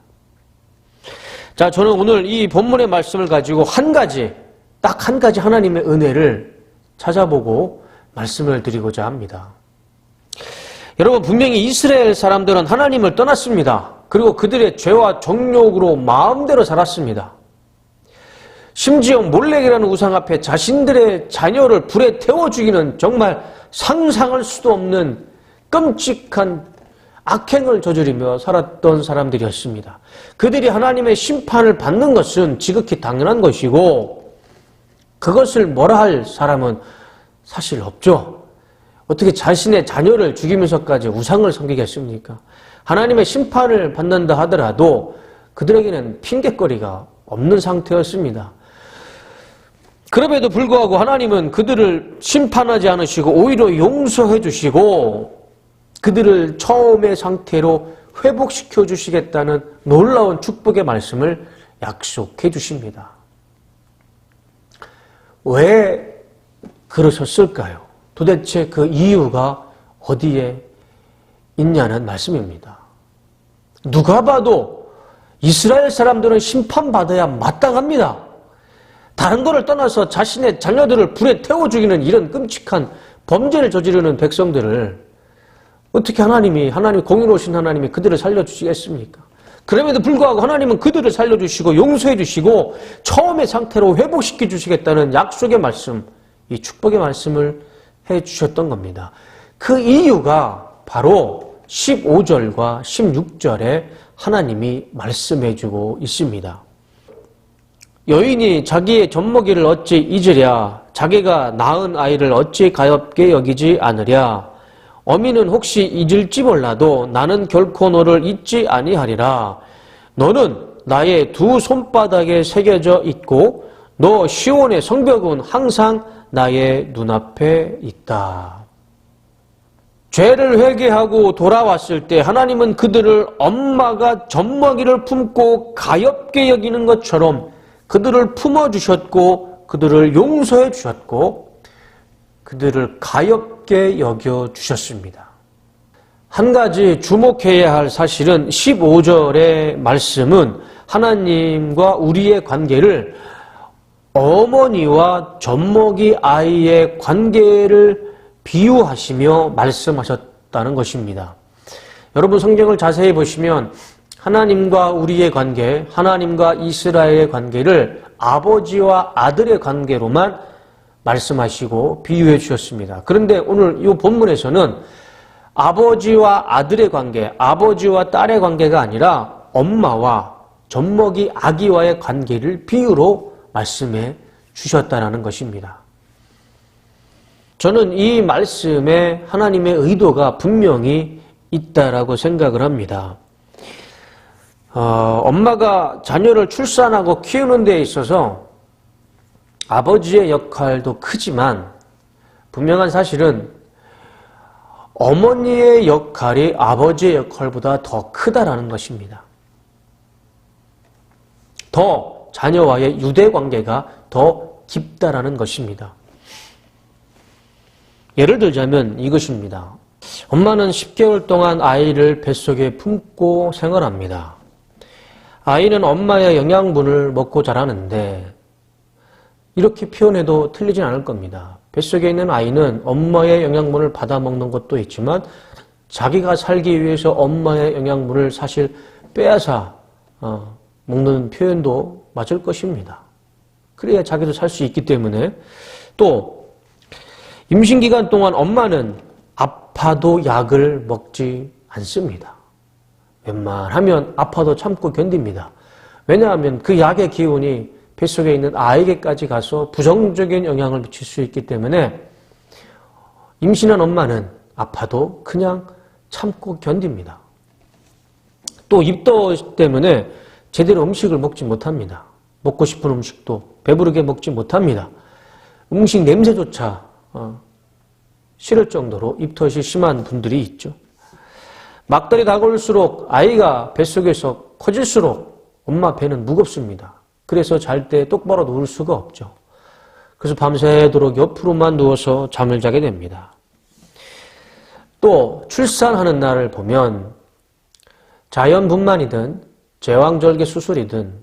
자, 저는 오늘 이 본문의 말씀을 가지고 딱 한 가지 하나님의 은혜를 찾아보고 말씀을 드리고자 합니다. 여러분, 분명히 이스라엘 사람들은 하나님을 떠났습니다. 그리고 그들의 죄와 정욕으로 마음대로 살았습니다. 심지어 몰렉이라는 우상 앞에 자신들의 자녀를 불에 태워 죽이는 정말 상상할 수도 없는 끔찍한 악행을 저지르며 살았던 사람들이었습니다. 그들이 하나님의 심판을 받는 것은 지극히 당연한 것이고 그것을 뭐라 할 사람은 사실 없죠. 어떻게 자신의 자녀를 죽이면서까지 우상을 섬기겠습니까? 하나님의 심판을 받는다 하더라도 그들에게는 핑계거리가 없는 상태였습니다. 그럼에도 불구하고 하나님은 그들을 심판하지 않으시고 오히려 용서해 주시고 그들을 처음의 상태로 회복시켜 주시겠다는 놀라운 축복의 말씀을 약속해 주십니다. 왜 그러셨을까요? 도대체 그 이유가 어디에 있냐는 말씀입니다. 누가 봐도 이스라엘 사람들은 심판받아야 마땅합니다. 다른 것을 떠나서 자신의 자녀들을 불에 태워 죽이는 이런 끔찍한 범죄를 저지르는 백성들을 어떻게 하나님 공의로우신 하나님이 그들을 살려주시겠습니까? 그럼에도 불구하고 하나님은 그들을 살려주시고 용서해 주시고 처음의 상태로 회복시켜 주시겠다는 약속의 말씀, 이 축복의 말씀을 해 주셨던 겁니다. 그 이유가 바로 15절과 16절에 하나님이 말씀해 주고 있습니다. 여인이 자기의 젖먹이를 어찌 잊으랴? 자기가 낳은 아이를 어찌 가엾게 여기지 않으랴? 어미는 혹시 잊을지 몰라도 나는 결코 너를 잊지 아니하리라. 너는 나의 두 손바닥에 새겨져 있고 너 시온의 성벽은 항상 나의 눈앞에 있다. 죄를 회개하고 돌아왔을 때 하나님은 그들을 엄마가 젖먹이를 품고 가엾게 여기는 것처럼 그들을 품어주셨고 그들을 용서해 주셨고 그들을 가엾게 여겨주셨습니다. 한 가지 주목해야 할 사실은 15절의 말씀은 하나님과 우리의 관계를 어머니와 젖먹이 아이의 관계를 비유하시며 말씀하셨다는 것입니다. 여러분 성경을 자세히 보시면 하나님과 우리의 관계, 하나님과 이스라엘의 관계를 아버지와 아들의 관계로만 말씀하시고 비유해 주셨습니다. 그런데 오늘 이 본문에서는 아버지와 아들의 관계, 아버지와 딸의 관계가 아니라 엄마와 젖먹이 아기와의 관계를 비유로 말씀해 주셨다는 것입니다. 저는 이 말씀에 하나님의 의도가 분명히 있다라고 생각을 합니다. 엄마가 자녀를 출산하고 키우는 데 있어서 아버지의 역할도 크지만 분명한 사실은 어머니의 역할이 아버지의 역할보다 더 크다라는 것입니다. 더 자녀와의 유대 관계가 더 깊다라는 것입니다. 예를 들자면 이것입니다. 엄마는 10개월 동안 아이를 뱃속에 품고 생활합니다. 아이는 엄마의 영양분을 먹고 자라는데 이렇게 표현해도 틀리진 않을 겁니다. 뱃속에 있는 아이는 엄마의 영양분을 받아 먹는 것도 있지만 자기가 살기 위해서 엄마의 영양분을 사실 빼앗아 먹는 표현도 맞을 것입니다. 그래야 자기도 살 수 있기 때문에. 또 임신기간 동안 엄마는 아파도 약을 먹지 않습니다. 웬만하면 아파도 참고 견딥니다. 왜냐하면 그 약의 기운이 뱃속에 있는 아이에게까지 가서 부정적인 영향을 미칠 수 있기 때문에 임신한 엄마는 아파도 그냥 참고 견딥니다. 또 입덧 때문에 제대로 음식을 먹지 못합니다. 먹고 싶은 음식도 배부르게 먹지 못합니다. 음식 냄새조차 싫을 정도로 입덧이 심한 분들이 있죠. 막달이 다가올수록 아이가 뱃속에서 커질수록 엄마 배는 무겁습니다. 그래서 잘 때 똑바로 누울 수가 없죠. 그래서 밤새도록 옆으로만 누워서 잠을 자게 됩니다. 또 출산하는 날을 보면 자연분만이든 제왕절개 수술이든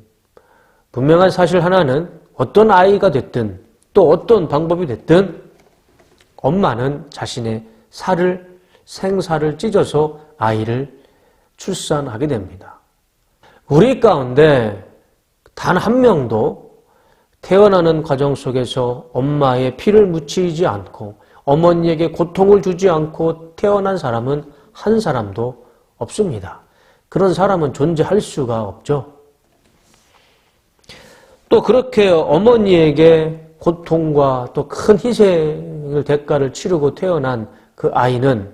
분명한 사실 하나는 어떤 아이가 됐든 또 어떤 방법이 됐든 엄마는 자신의 생사를 찢어서 아이를 출산하게 됩니다. 우리 가운데 단 한 명도 태어나는 과정 속에서 엄마의 피를 묻히지 않고 어머니에게 고통을 주지 않고 태어난 사람은 한 사람도 없습니다. 그런 사람은 존재할 수가 없죠. 또 그렇게 어머니에게 고통과 또 큰 희생을 대가를 치르고 태어난 그 아이는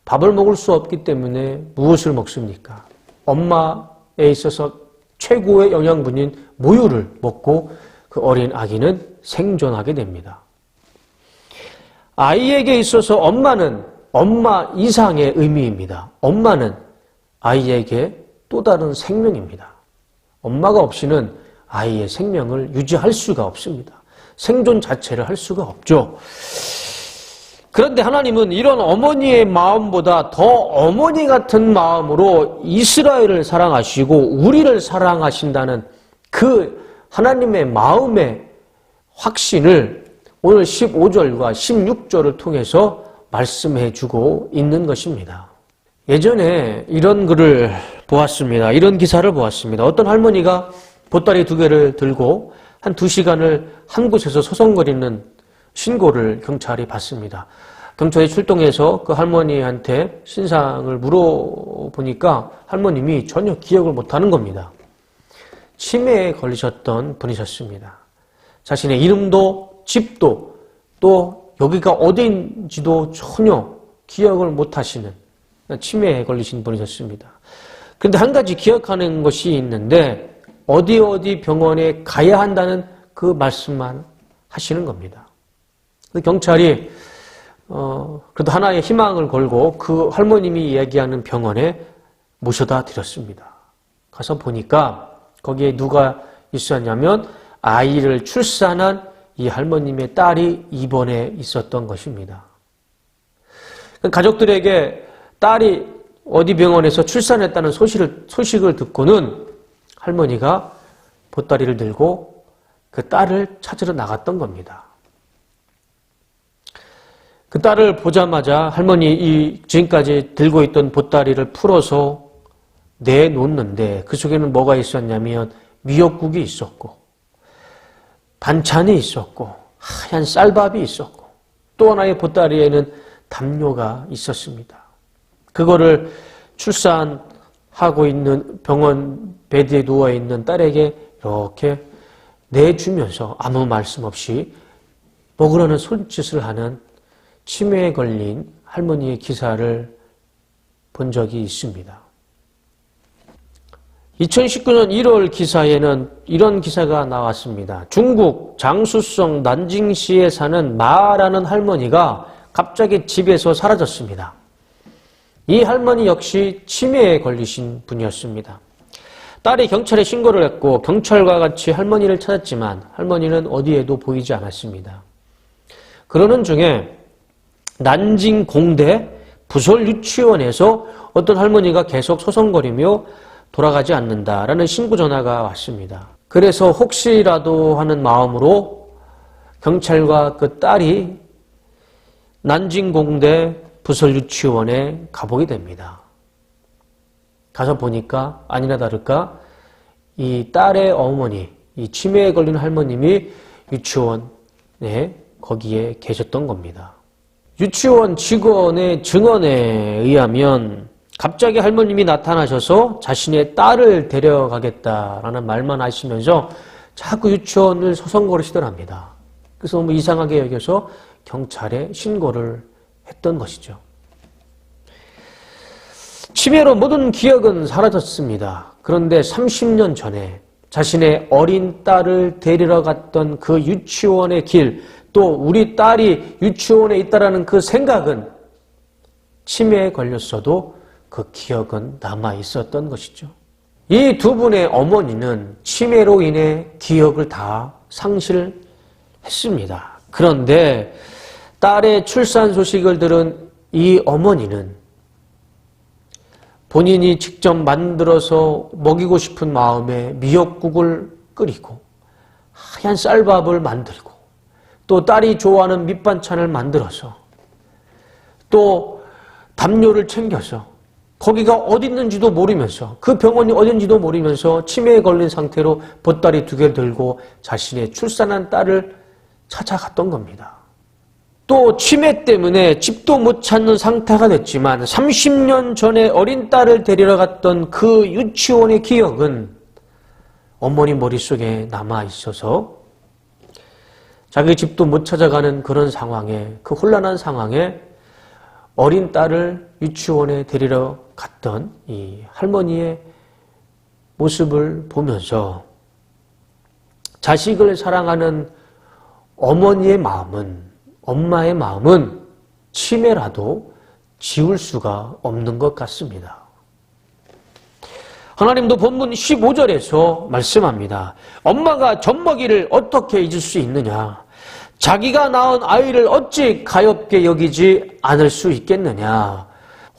밥을 먹을 수 없기 때문에 무엇을 먹습니까? 엄마에 있어서 최고의 영양분인 모유를 먹고 그 어린 아기는 생존하게 됩니다. 아이에게 있어서 엄마는 엄마 이상의 의미입니다. 엄마는 아이에게 또 다른 생명입니다. 엄마가 없이는 아이의 생명을 유지할 수가 없습니다. 생존 자체를 할 수가 없죠. 그런데 하나님은 이런 어머니의 마음보다 더 어머니 같은 마음으로 이스라엘을 사랑하시고 우리를 사랑하신다는 그 하나님의 마음의 확신을 오늘 15절과 16절을 통해서 말씀해 주고 있는 것입니다. 예전에 이런 글을 보았습니다. 이런 기사를 보았습니다. 어떤 할머니가 보따리 2개를 들고 한 2시간을 한 곳에서 서성거리는 신고를 경찰이 받습니다. 경찰이 출동해서 그 할머니한테 신상을 물어보니까 할머님이 전혀 기억을 못하는 겁니다. 치매에 걸리셨던 분이셨습니다. 자신의 이름도 집도 또 여기가 어디인지도 전혀 기억을 못하시는 치매에 걸리신 분이셨습니다. 그런데 한 가지 기억하는 것이 있는데 어디 병원에 가야 한다는 그 말씀만 하시는 겁니다. 경찰이 그래도 하나의 희망을 걸고 그 할머님이 이야기하는 병원에 모셔다 드렸습니다. 가서 보니까 거기에 누가 있었냐면 아이를 출산한 이 할머님의 딸이 입원해 있었던 것입니다. 가족들에게 딸이 어디 병원에서 출산했다는 소식을 듣고는 할머니가 보따리를 들고 그 딸을 찾으러 나갔던 겁니다. 그 딸을 보자마자 할머니 지금까지 들고 있던 보따리를 풀어서 내놓는데 그 속에는 뭐가 있었냐면 미역국이 있었고 반찬이 있었고 하얀 쌀밥이 있었고 또 하나의 보따리에는 담요가 있었습니다. 그거를 출산하고 있는 병원 베드에 누워있는 딸에게 이렇게 내주면서 아무 말씀 없이 먹으려는 손짓을 하는 치매에 걸린 할머니의 기사를 본 적이 있습니다. 2019년 1월 기사에는 이런 기사가 나왔습니다. 중국 장수성 난징시에 사는 마라는 할머니가 갑자기 집에서 사라졌습니다. 이 할머니 역시 치매에 걸리신 분이었습니다. 딸이 경찰에 신고를 했고 경찰과 같이 할머니를 찾았지만 할머니는 어디에도 보이지 않았습니다. 그러는 중에 난징 공대 부설 유치원에서 어떤 할머니가 계속 소송거리며 돌아가지 않는다라는 신고 전화가 왔습니다. 그래서 혹시라도 하는 마음으로 경찰과 그 딸이 난징 공대 부설 유치원에 가보게 됩니다. 가서 보니까 아니나 다를까 이 딸의 어머니, 이 치매에 걸린 할머님이 유치원에 거기에 계셨던 겁니다. 유치원 직원의 증언에 의하면 갑자기 할머님이 나타나셔서 자신의 딸을 데려가겠다라는 말만 하시면서 자꾸 유치원을 서성거리시더랍니다. 그래서 너무 이상하게 여겨서 경찰에 신고를 했던 것이죠. 치매로 모든 기억은 사라졌습니다. 그런데 30년 전에 자신의 어린 딸을 데리러 갔던 그 유치원의 길, 또 우리 딸이 유치원에 있다라는 그 생각은 치매에 걸렸어도 그 기억은 남아 있었던 것이죠. 이 두 분의 어머니는 치매로 인해 기억을 다 상실했습니다. 그런데 딸의 출산 소식을 들은 이 어머니는 본인이 직접 만들어서 먹이고 싶은 마음에 미역국을 끓이고 하얀 쌀밥을 만들고 또 딸이 좋아하는 밑반찬을 만들어서 또 담요를 챙겨서 거기가 어디 있는지도 모르면서 그 병원이 어딘지도 모르면서 치매에 걸린 상태로 보따리 2개를 들고 자신의 출산한 딸을 찾아갔던 겁니다. 또 치매 때문에 집도 못 찾는 상태가 됐지만 30년 전에 어린 딸을 데리러 갔던 그 유치원의 기억은 어머니 머릿속에 남아 있어서 자기 집도 못 찾아가는 그런 상황에, 그 혼란한 상황에 어린 딸을 유치원에 데리러 갔던 이 할머니의 모습을 보면서 자식을 사랑하는 어머니의 마음은, 엄마의 마음은 치매라도 지울 수가 없는 것 같습니다. 하나님도 본문 15절에서 말씀합니다. 엄마가 젖먹이를 어떻게 잊을 수 있느냐? 자기가 낳은 아이를 어찌 가엾게 여기지 않을 수 있겠느냐?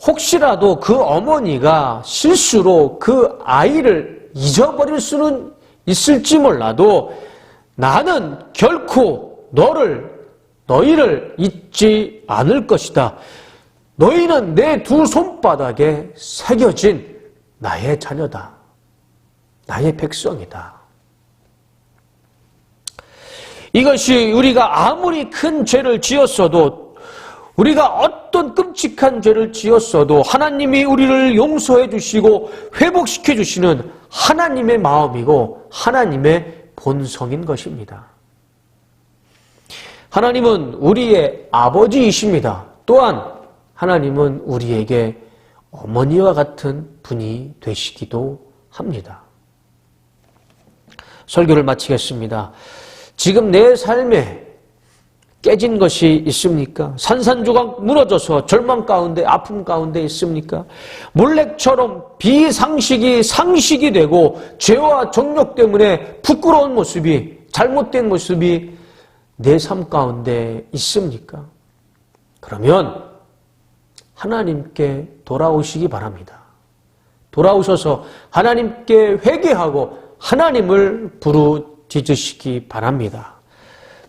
혹시라도 그 어머니가 실수로 그 아이를 잊어버릴 수는 있을지 몰라도 나는 결코 너희를 잊지 않을 것이다. 너희는 내 두 손바닥에 새겨진 나의 자녀다. 나의 백성이다. 이것이 우리가 아무리 큰 죄를 지었어도, 우리가 어떤 끔찍한 죄를 지었어도 하나님이 우리를 용서해 주시고 회복시켜 주시는 하나님의 마음이고 하나님의 본성인 것입니다. 하나님은 우리의 아버지이십니다. 또한 하나님은 우리에게 어머니와 같은 분이 되시기도 합니다. 설교를 마치겠습니다. 지금 내 삶에 깨진 것이 있습니까? 산산조각 무너져서 절망 가운데, 아픔 가운데 있습니까? 몰렉처럼 비상식이 상식이 되고 죄와 정욕 때문에 부끄러운 모습이, 잘못된 모습이 내 삶 가운데 있습니까? 그러면 하나님께 돌아오시기 바랍니다. 돌아오셔서 하나님께 회개하고 하나님을 부르짖으시기 바랍니다.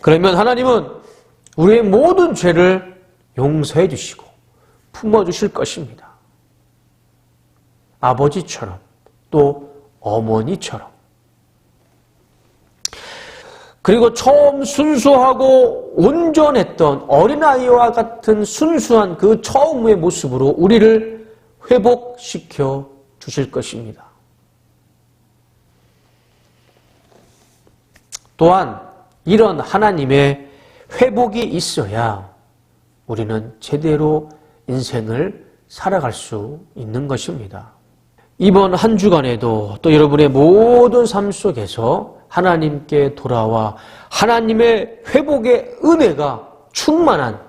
그러면 하나님은 우리의 모든 죄를 용서해 주시고 품어주실 것입니다. 아버지처럼 또 어머니처럼. 그리고 처음 순수하고 온전했던 어린아이와 같은 순수한 그 처음의 모습으로 우리를 회복시켜 주실 것입니다. 또한 이런 하나님의 회복이 있어야 우리는 제대로 인생을 살아갈 수 있는 것입니다. 이번 한 주간에도 또 여러분의 모든 삶 속에서 하나님께 돌아와 하나님의 회복의 은혜가 충만한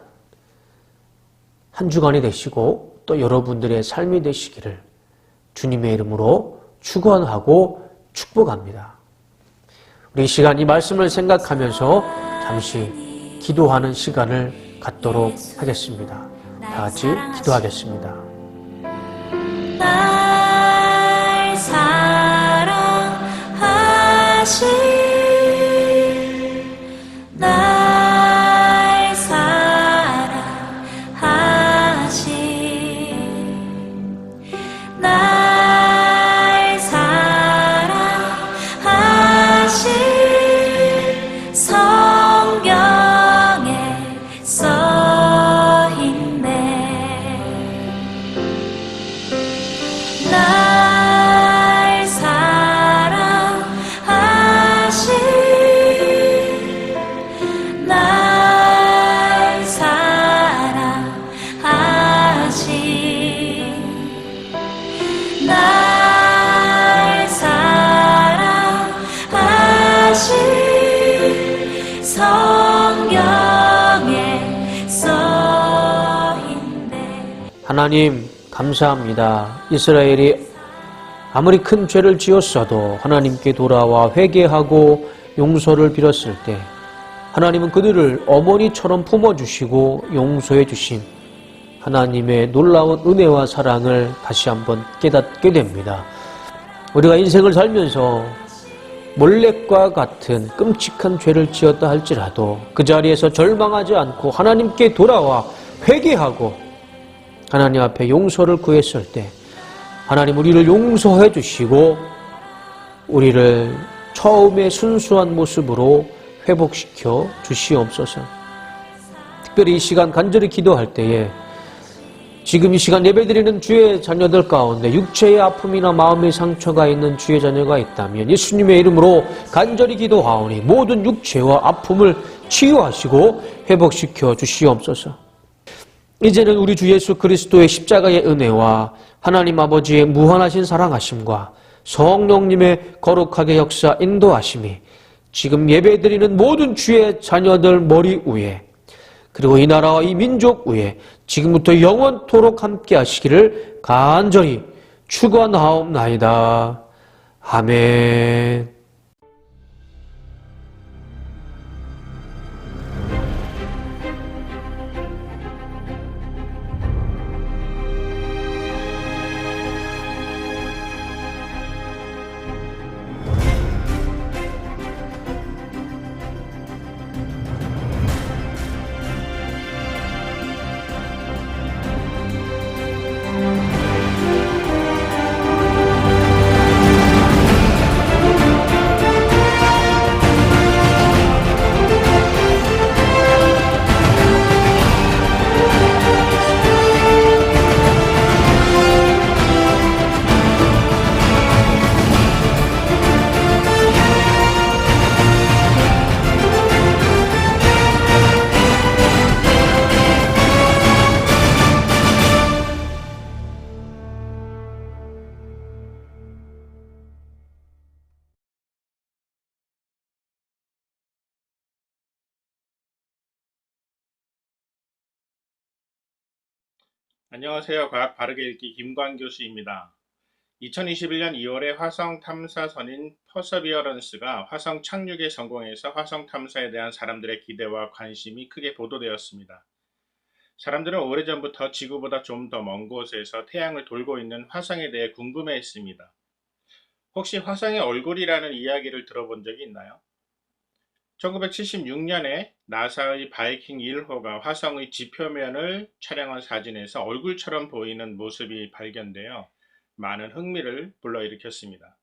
한 주간이 되시고 또 여러분들의 삶이 되시기를 주님의 이름으로 축원하고 축복합니다. 우리 이 시간 이 말씀을 생각하면서 잠시 기도하는 시간을 갖도록 하겠습니다. 다 같이 기도하겠습니다. 날 사랑하신 날 사랑하신 날 사랑하신 성경에 써있네. 날 사랑하신 날 사랑하신 날 사랑하신 성경에 써있네. 하나님 감사합니다. 이스라엘이 아무리 큰 죄를 지었어도 하나님께 돌아와 회개하고 용서를 빌었을 때 하나님은 그들을 어머니처럼 품어주시고 용서해 주신 하나님의 놀라운 은혜와 사랑을 다시 한번 깨닫게 됩니다. 우리가 인생을 살면서 몰렉과 같은 끔찍한 죄를 지었다 할지라도 그 자리에서 절망하지 않고 하나님께 돌아와 회개하고 하나님 앞에 용서를 구했을 때 하나님 우리를 용서해 주시고 우리를 처음의 순수한 모습으로 회복시켜 주시옵소서. 특별히 이 시간 간절히 기도할 때에 지금 이 시간 예배드리는 주의 자녀들 가운데 육체의 아픔이나 마음의 상처가 있는 주의 자녀가 있다면 예수님의 이름으로 간절히 기도하오니 모든 육체와 아픔을 치유하시고 회복시켜 주시옵소서. 이제는 우리 주 예수 그리스도의 십자가의 은혜와 하나님 아버지의 무한하신 사랑하심과 성령님의 거룩하게 역사 인도하심이 지금 예배드리는 모든 주의 자녀들 머리 위에 그리고 이 나라와 이 민족 위에 지금부터 영원토록 함께 하시기를 간절히 축원하옵나이다. 아멘. 안녕하세요. 과학 바르게 읽기 김광 교수입니다. 2021년 2월에 화성 탐사선인 퍼서비어런스가 화성 착륙에 성공해서 화성 탐사에 대한 사람들의 기대와 관심이 크게 보도되었습니다. 사람들은 오래전부터 지구보다 좀 더 먼 곳에서 태양을 돌고 있는 화성에 대해 궁금해했습니다. 혹시 화성의 얼굴이라는 이야기를 들어본 적이 있나요? 1976년에 나사의 바이킹 1호가 화성의 지표면을 촬영한 사진에서 얼굴처럼 보이는 모습이 발견되어 많은 흥미를 불러일으켰습니다.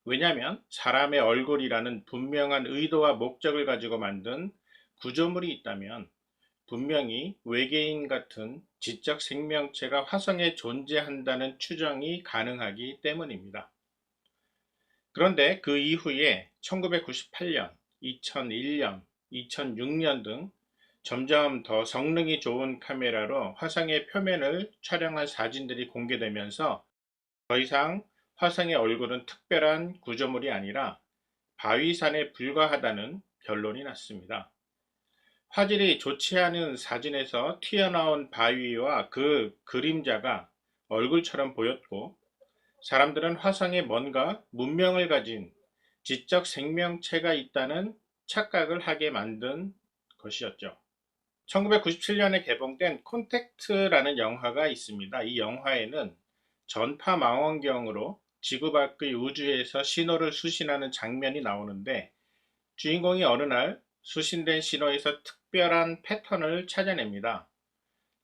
왜냐하면 사람의 얼굴이라는 분명한 의도와 목적을 가지고 만든 구조물이 있다면 분명히 외계인 같은 지적 생명체가 화성에 존재한다는 추정이 가능하기 때문입니다. 그런데 그 이후에 1998년 2001년, 2006년 등 점점 더 성능이 좋은 카메라로 화성의 표면을 촬영한 사진들이 공개되면서 더 이상 화성의 얼굴은 특별한 구조물이 아니라 바위산에 불과하다는 결론이 났습니다. 화질이 좋지 않은 사진에서 튀어나온 바위와 그 그림자가 얼굴처럼 보였고, 사람들은 화성에 뭔가 문명을 가진 지적 생명체가 있다는 착각을 하게 만든 것이었죠. 1997년에 개봉된 콘택트라는 영화가 있습니다. 이 영화에는 전파 망원경으로 지구 밖의 우주에서 신호를 수신하는 장면이 나오는데, 주인공이 어느 날 수신된 신호에서 특별한 패턴을 찾아냅니다.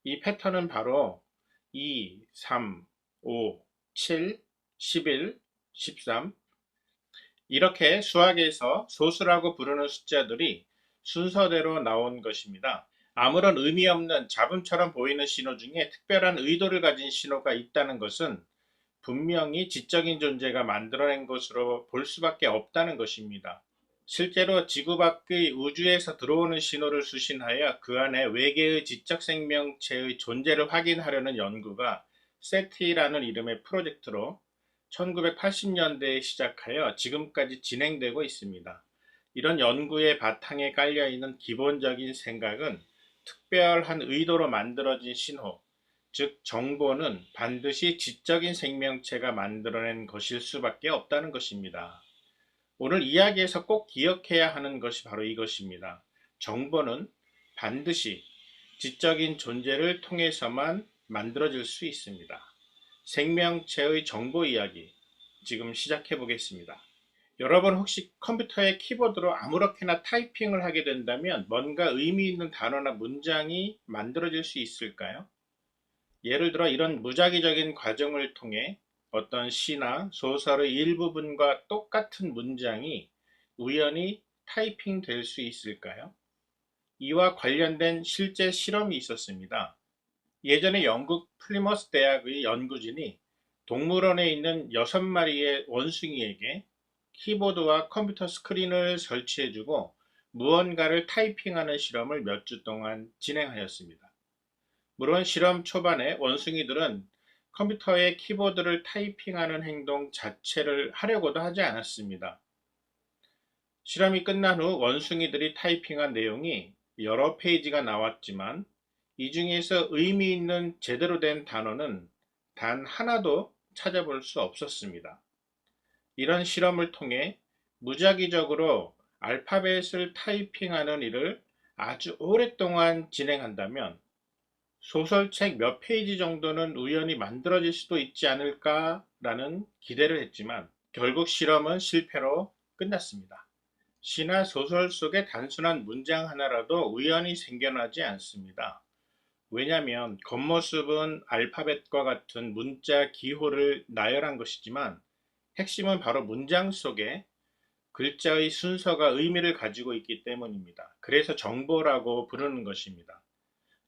이 패턴은 바로 2, 3, 5, 7, 11, 13 이렇게 수학에서 소수라고 부르는 숫자들이 순서대로 나온 것입니다. 아무런 의미 없는 잡음처럼 보이는 신호 중에 특별한 의도를 가진 신호가 있다는 것은 분명히 지적인 존재가 만들어낸 것으로 볼 수밖에 없다는 것입니다. 실제로 지구 밖의 우주에서 들어오는 신호를 수신하여 그 안에 외계의 지적 생명체의 존재를 확인하려는 연구가 세티라는 이름의 프로젝트로 1980년대에 시작하여 지금까지 진행되고 있습니다. 이런 연구의 바탕에 깔려있는 기본적인 생각은 특별한 의도로 만들어진 신호, 즉 정보는 반드시 지적인 생명체가 만들어낸 것일 수밖에 없다는 것입니다. 오늘 이야기에서 꼭 기억해야 하는 것이 바로 이것입니다. 정보는 반드시 지적인 존재를 통해서만 만들어질 수 있습니다. 생명체의 정보 이야기, 지금 시작해 보겠습니다. 여러분 혹시 컴퓨터의 키보드로 아무렇게나 타이핑을 하게 된다면 뭔가 의미 있는 단어나 문장이 만들어질 수 있을까요? 예를 들어 이런 무작위적인 과정을 통해 어떤 시나 소설의 일부분과 똑같은 문장이 우연히 타이핑 될 수 있을까요? 이와 관련된 실제 실험이 있었습니다. 예전에 영국 플리머스 대학의 연구진이 동물원에 있는 6마리의 원숭이에게 키보드와 컴퓨터 스크린을 설치해주고 무언가를 타이핑하는 실험을 몇 주 동안 진행하였습니다. 물론 실험 초반에 원숭이들은 컴퓨터의 키보드를 타이핑하는 행동 자체를 하려고도 하지 않았습니다. 실험이 끝난 후 원숭이들이 타이핑한 내용이 여러 페이지가 나왔지만 이 중에서 의미 있는 제대로 된 단어는 단 하나도 찾아볼 수 없었습니다. 이런 실험을 통해 무작위적으로 알파벳을 타이핑하는 일을 아주 오랫동안 진행한다면 소설책 몇 페이지 정도는 우연히 만들어질 수도 있지 않을까라는 기대를 했지만 결국 실험은 실패로 끝났습니다. 시나 소설 속의 단순한 문장 하나라도 우연히 생겨나지 않습니다. 왜냐하면 겉모습은 알파벳과 같은 문자 기호를 나열한 것이지만 핵심은 바로 문장 속에 글자의 순서가 의미를 가지고 있기 때문입니다. 그래서 정보라고 부르는 것입니다.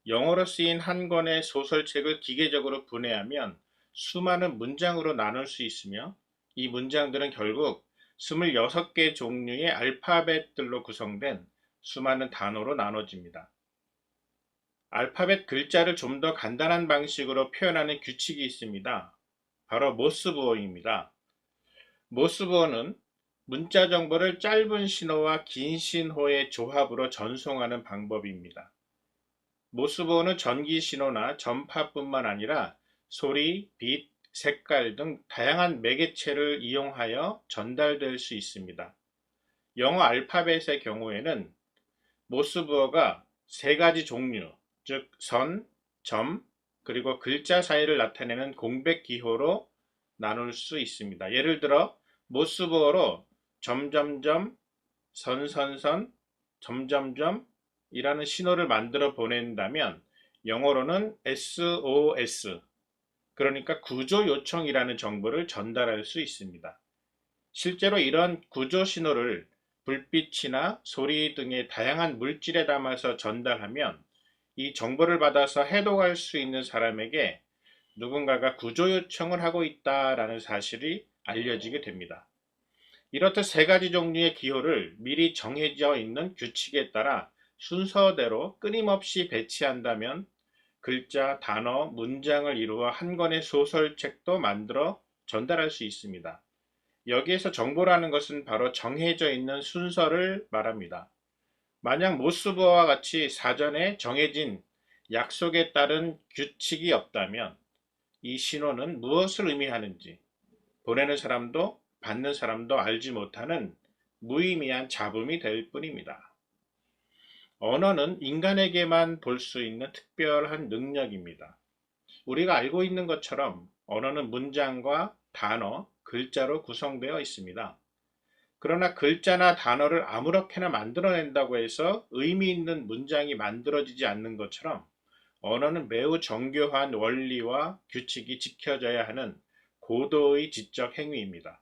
영어로 쓰인 한 권의 소설책을 기계적으로 분해하면 수많은 문장으로 나눌 수 있으며 이 문장들은 결국 26개 종류의 알파벳들로 구성된 수많은 단어로 나눠집니다. 알파벳 글자를 좀 더 간단한 방식으로 표현하는 규칙이 있습니다. 바로 모스부호입니다. 모스부호는 문자 정보를 짧은 신호와 긴 신호의 조합으로 전송하는 방법입니다. 모스부호는 전기 신호나 전파뿐만 아니라 소리, 빛, 색깔 등 다양한 매개체를 이용하여 전달될 수 있습니다. 영어 알파벳의 경우에는 모스부호가 세 가지 종류, 즉 선, 점, 그리고 글자 사이를 나타내는 공백 기호로 나눌 수 있습니다. 예를 들어 모스부호로 점점점, 선선선, 점점점 이라는 신호를 만들어 보낸다면 영어로는 SOS, 그러니까 구조 요청이라는 정보를 전달할 수 있습니다. 실제로 이런 구조 신호를 불빛이나 소리 등의 다양한 물질에 담아서 전달하면 이 정보를 받아서 해독할 수 있는 사람에게 누군가가 구조 요청을 하고 있다라는 사실이 알려지게 됩니다. 이렇듯 세 가지 종류의 기호를 미리 정해져 있는 규칙에 따라 순서대로 끊임없이 배치한다면 글자, 단어, 문장을 이루어 한 권의 소설책도 만들어 전달할 수 있습니다. 여기에서 정보라는 것은 바로 정해져 있는 순서를 말합니다. 만약 모스부호와 같이 사전에 정해진 약속에 따른 규칙이 없다면 이 신호는 무엇을 의미하는지 보내는 사람도 받는 사람도 알지 못하는 무의미한 잡음이 될 뿐입니다. 언어는 인간에게만 볼 수 있는 특별한 능력입니다. 우리가 알고 있는 것처럼 언어는 문장과 단어, 글자로 구성되어 있습니다. 그러나 글자나 단어를 아무렇게나 만들어낸다고 해서 의미 있는 문장이 만들어지지 않는 것처럼 언어는 매우 정교한 원리와 규칙이 지켜져야 하는 고도의 지적 행위입니다.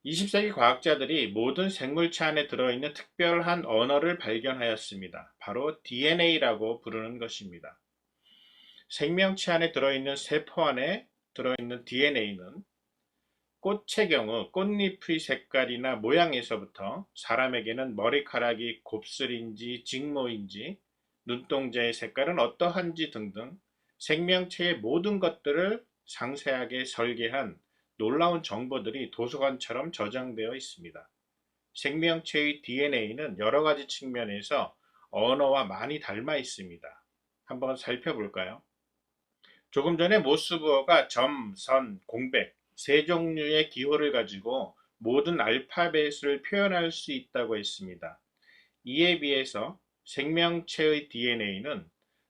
20세기 과학자들이 모든 생물체 안에 들어있는 특별한 언어를 발견하였습니다. 바로 DNA라고 부르는 것입니다. 생명체 안에 들어있는 세포 안에 들어있는 DNA는 꽃의 경우 꽃잎의 색깔이나 모양에서부터 사람에게는 머리카락이 곱슬인지 직모인지 눈동자의 색깔은 어떠한지 등등 생명체의 모든 것들을 상세하게 설계한 놀라운 정보들이 도서관처럼 저장되어 있습니다. 생명체의 DNA는 여러 가지 측면에서 언어와 많이 닮아 있습니다. 한번 살펴볼까요? 조금 전에 모스부호가 점, 선, 공백 세 종류의 기호를 가지고 모든 알파벳을 표현할 수 있다고 했습니다. 이에 비해서 생명체의 DNA는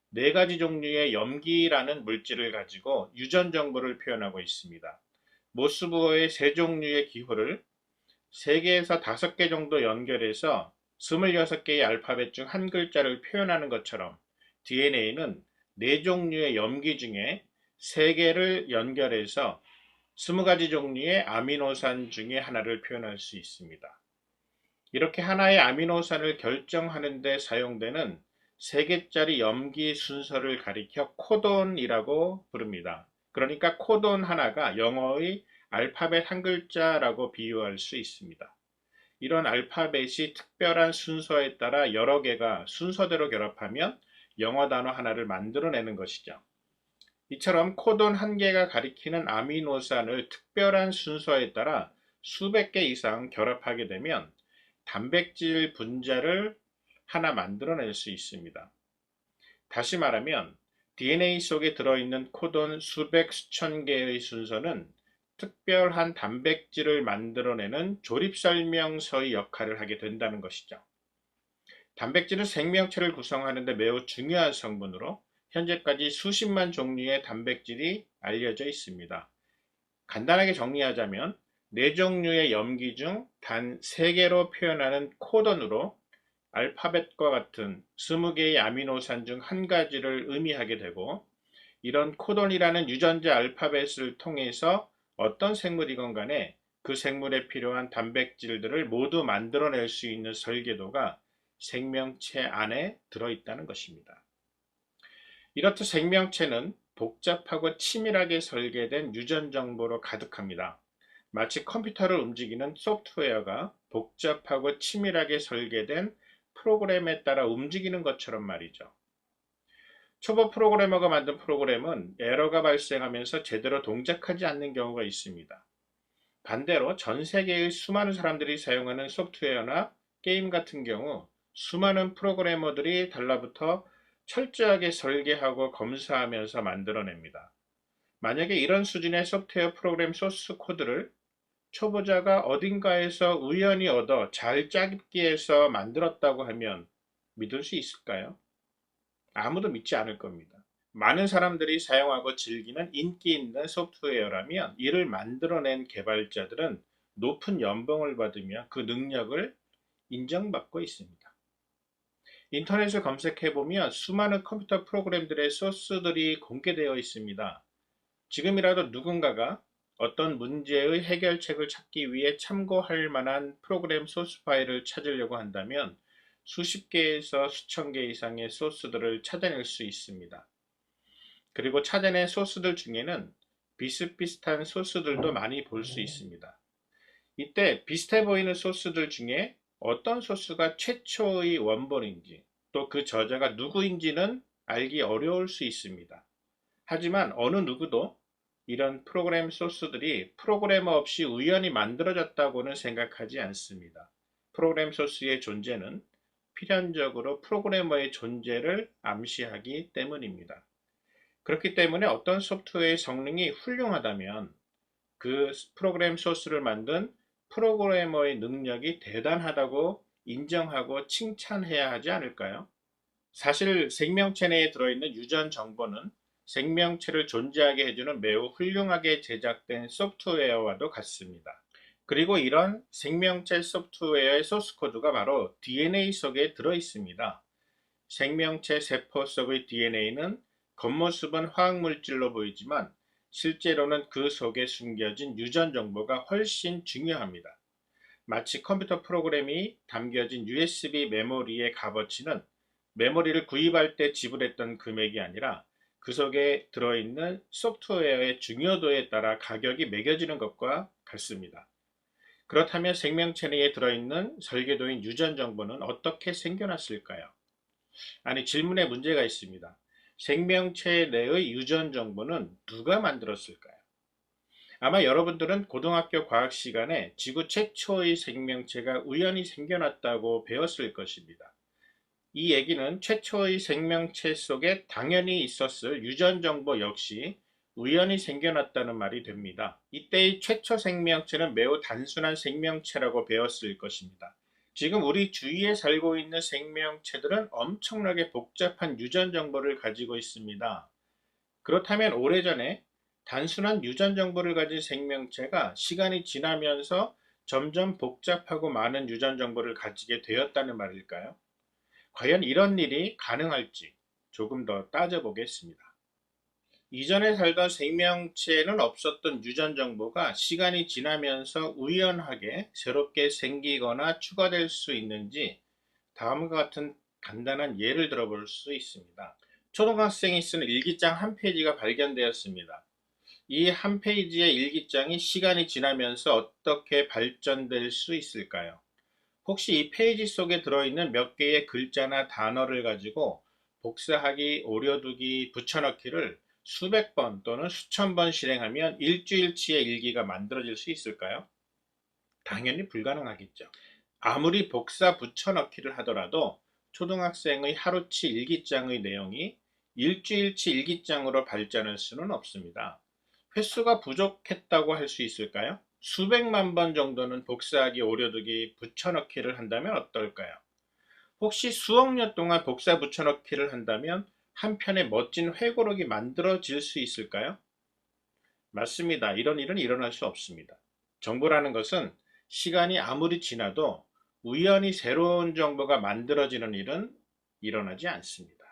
네 가지 종류의 염기라는 물질을 가지고 유전 정보를 표현하고 있습니다. 모스부호의 세 종류의 기호를 3개에서 5개 정도 연결해서 26개의 알파벳 중 한 글자를 표현하는 것처럼 DNA는 4종류의 염기 중에 3개를 연결해서 20가지 종류의 아미노산 중에 하나를 표현할 수 있습니다. 이렇게 하나의 아미노산을 결정하는 데 사용되는 3개짜리 염기 순서를 가리켜 코돈이라고 부릅니다. 그러니까 코돈 하나가 영어의 알파벳 한 글자라고 비유할 수 있습니다. 이런 알파벳이 특별한 순서에 따라 여러 개가 순서대로 결합하면 영어 단어 하나를 만들어내는 것이죠. 이처럼 코돈 한 개가 가리키는 아미노산을 특별한 순서에 따라 수백 개 이상 결합하게 되면 단백질 분자를 하나 만들어낼 수 있습니다. 다시 말하면 DNA 속에 들어있는 코돈 수백 수천 개의 순서는 특별한 단백질을 만들어내는 조립설명서의 역할을 하게 된다는 것이죠. 단백질은 생명체를 구성하는 데 매우 중요한 성분으로 현재까지 수십만 종류의 단백질이 알려져 있습니다. 간단하게 정리하자면 4종류의 염기 중 단 3개로 표현하는 코돈으로 알파벳과 같은 20개의 아미노산 중 한 가지를 의미하게 되고 이런 코돈이라는 유전자 알파벳을 통해서 어떤 생물이건 간에 그 생물에 필요한 단백질들을 모두 만들어낼 수 있는 설계도가 생명체 안에 들어있다는 것입니다. 이렇듯 생명체는 복잡하고 치밀하게 설계된 유전 정보로 가득합니다. 마치 컴퓨터를 움직이는 소프트웨어가 복잡하고 치밀하게 설계된 프로그램에 따라 움직이는 것처럼 말이죠. 초보 프로그래머가 만든 프로그램은 에러가 발생하면서 제대로 동작하지 않는 경우가 있습니다. 반대로 전 세계의 수많은 사람들이 사용하는 소프트웨어나 게임 같은 경우 수많은 프로그래머들이 달라붙어 철저하게 설계하고 검사하면서 만들어냅니다. 만약에 이런 수준의 소프트웨어 프로그램 소스 코드를 초보자가 어딘가에서 우연히 얻어 잘 짜기 해서 만들었다고 하면 믿을 수 있을까요? 아무도 믿지 않을 겁니다. 많은 사람들이 사용하고 즐기는 인기 있는 소프트웨어라면 이를 만들어낸 개발자들은 높은 연봉을 받으며 그 능력을 인정받고 있습니다. 인터넷을 검색해보면 수많은 컴퓨터 프로그램들의 소스들이 공개되어 있습니다. 지금이라도 누군가가 어떤 문제의 해결책을 찾기 위해 참고할 만한 프로그램 소스 파일을 찾으려고 한다면 수십 개에서 수천 개 이상의 소스들을 찾아낼 수 있습니다. 그리고 찾아낸 소스들 중에는 비슷비슷한 소스들도 많이 볼 수 있습니다. 이때 비슷해 보이는 소스들 중에 어떤 소스가 최초의 원본인지 또 그 저자가 누구인지는 알기 어려울 수 있습니다. 하지만 어느 누구도 이런 프로그램 소스들이 프로그래머 없이 우연히 만들어졌다고는 생각하지 않습니다. 프로그램 소스의 존재는 필연적으로 프로그래머의 존재를 암시하기 때문입니다. 그렇기 때문에 어떤 소프트웨어의 성능이 훌륭하다면 그 프로그램 소스를 만든 프로그래머의 능력이 대단하다고 인정하고 칭찬해야 하지 않을까요? 사실 생명체 내에 들어있는 유전 정보는 생명체를 존재하게 해주는 매우 훌륭하게 제작된 소프트웨어와도 같습니다. 그리고 이런 생명체 소프트웨어의 소스코드가 바로 DNA 속에 들어있습니다. 생명체 세포 속의 DNA는 겉모습은 화학물질로 보이지만 실제로는 그 속에 숨겨진 유전 정보가 훨씬 중요합니다. 마치 컴퓨터 프로그램이 담겨진 USB 메모리의 값어치는 메모리를 구입할 때 지불했던 금액이 아니라 그 속에 들어있는 소프트웨어의 중요도에 따라 가격이 매겨지는 것과 같습니다. 그렇다면 생명체 내에 들어있는 설계도인 유전 정보는 어떻게 생겨났을까요? 아니, 질문에 문제가 있습니다. 생명체 내의 유전 정보는 누가 만들었을까요? 아마 여러분들은 고등학교 과학 시간에 지구 최초의 생명체가 우연히 생겨났다고 배웠을 것입니다. 이 얘기는 최초의 생명체 속에 당연히 있었을 유전 정보 역시 우연히 생겨났다는 말이 됩니다. 이때의 최초 생명체는 매우 단순한 생명체라고 배웠을 것입니다. 지금 우리 주위에 살고 있는 생명체들은 엄청나게 복잡한 유전 정보를 가지고 있습니다. 그렇다면 오래전에 단순한 유전 정보를 가진 생명체가 시간이 지나면서 점점 복잡하고 많은 유전 정보를 가지게 되었다는 말일까요? 과연 이런 일이 가능할지 조금 더 따져보겠습니다. 이전에 살던 생명체에는 없었던 유전 정보가 시간이 지나면서 우연하게 새롭게 생기거나 추가될 수 있는지 다음과 같은 간단한 예를 들어볼 수 있습니다. 초등학생이 쓰는 일기장 한 페이지가 발견되었습니다. 이 한 페이지의 일기장이 시간이 지나면서 어떻게 발전될 수 있을까요? 혹시 이 페이지 속에 들어있는 몇 개의 글자나 단어를 가지고 복사하기, 오려두기, 붙여넣기를 수백 번 또는 수천 번 실행하면 일주일치의 일기가 만들어질 수 있을까요? 당연히 불가능하겠죠. 아무리 복사 붙여넣기를 하더라도 초등학생의 하루치 일기장의 내용이 일주일치 일기장으로 발전할 수는 없습니다. 횟수가 부족했다고 할 수 있을까요? 수백만 번 정도는 복사하기, 오려두기, 붙여넣기를 한다면 어떨까요? 혹시 수억 년 동안 복사 붙여넣기를 한다면 한 편의 멋진 회고록이 만들어질 수 있을까요? 맞습니다. 이런 일은 일어날 수 없습니다. 정보라는 것은 시간이 아무리 지나도 우연히 새로운 정보가 만들어지는 일은 일어나지 않습니다.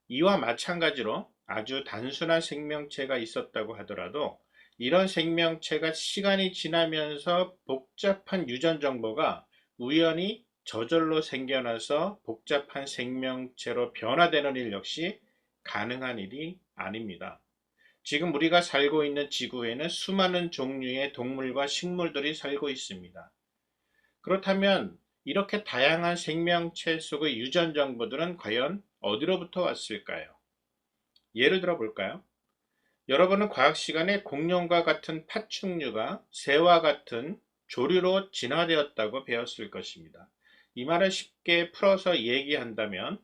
이와 마찬가지로 아주 단순한 생명체가 있었다고 하더라도 이런 생명체가 시간이 지나면서 복잡한 유전 정보가 우연히 저절로 생겨나서 복잡한 생명체로 변화되는 일 역시 가능한 일이 아닙니다. 지금 우리가 살고 있는 지구에는 수많은 종류의 동물과 식물들이 살고 있습니다. 그렇다면 이렇게 다양한 생명체 속의 유전 정보들은 과연 어디로부터 왔을까요? 예를 들어 볼까요? 여러분은 과학 시간에 공룡과 같은 파충류가 새와 같은 조류로 진화되었다고 배웠을 것입니다. 이 말을 쉽게 풀어서 얘기한다면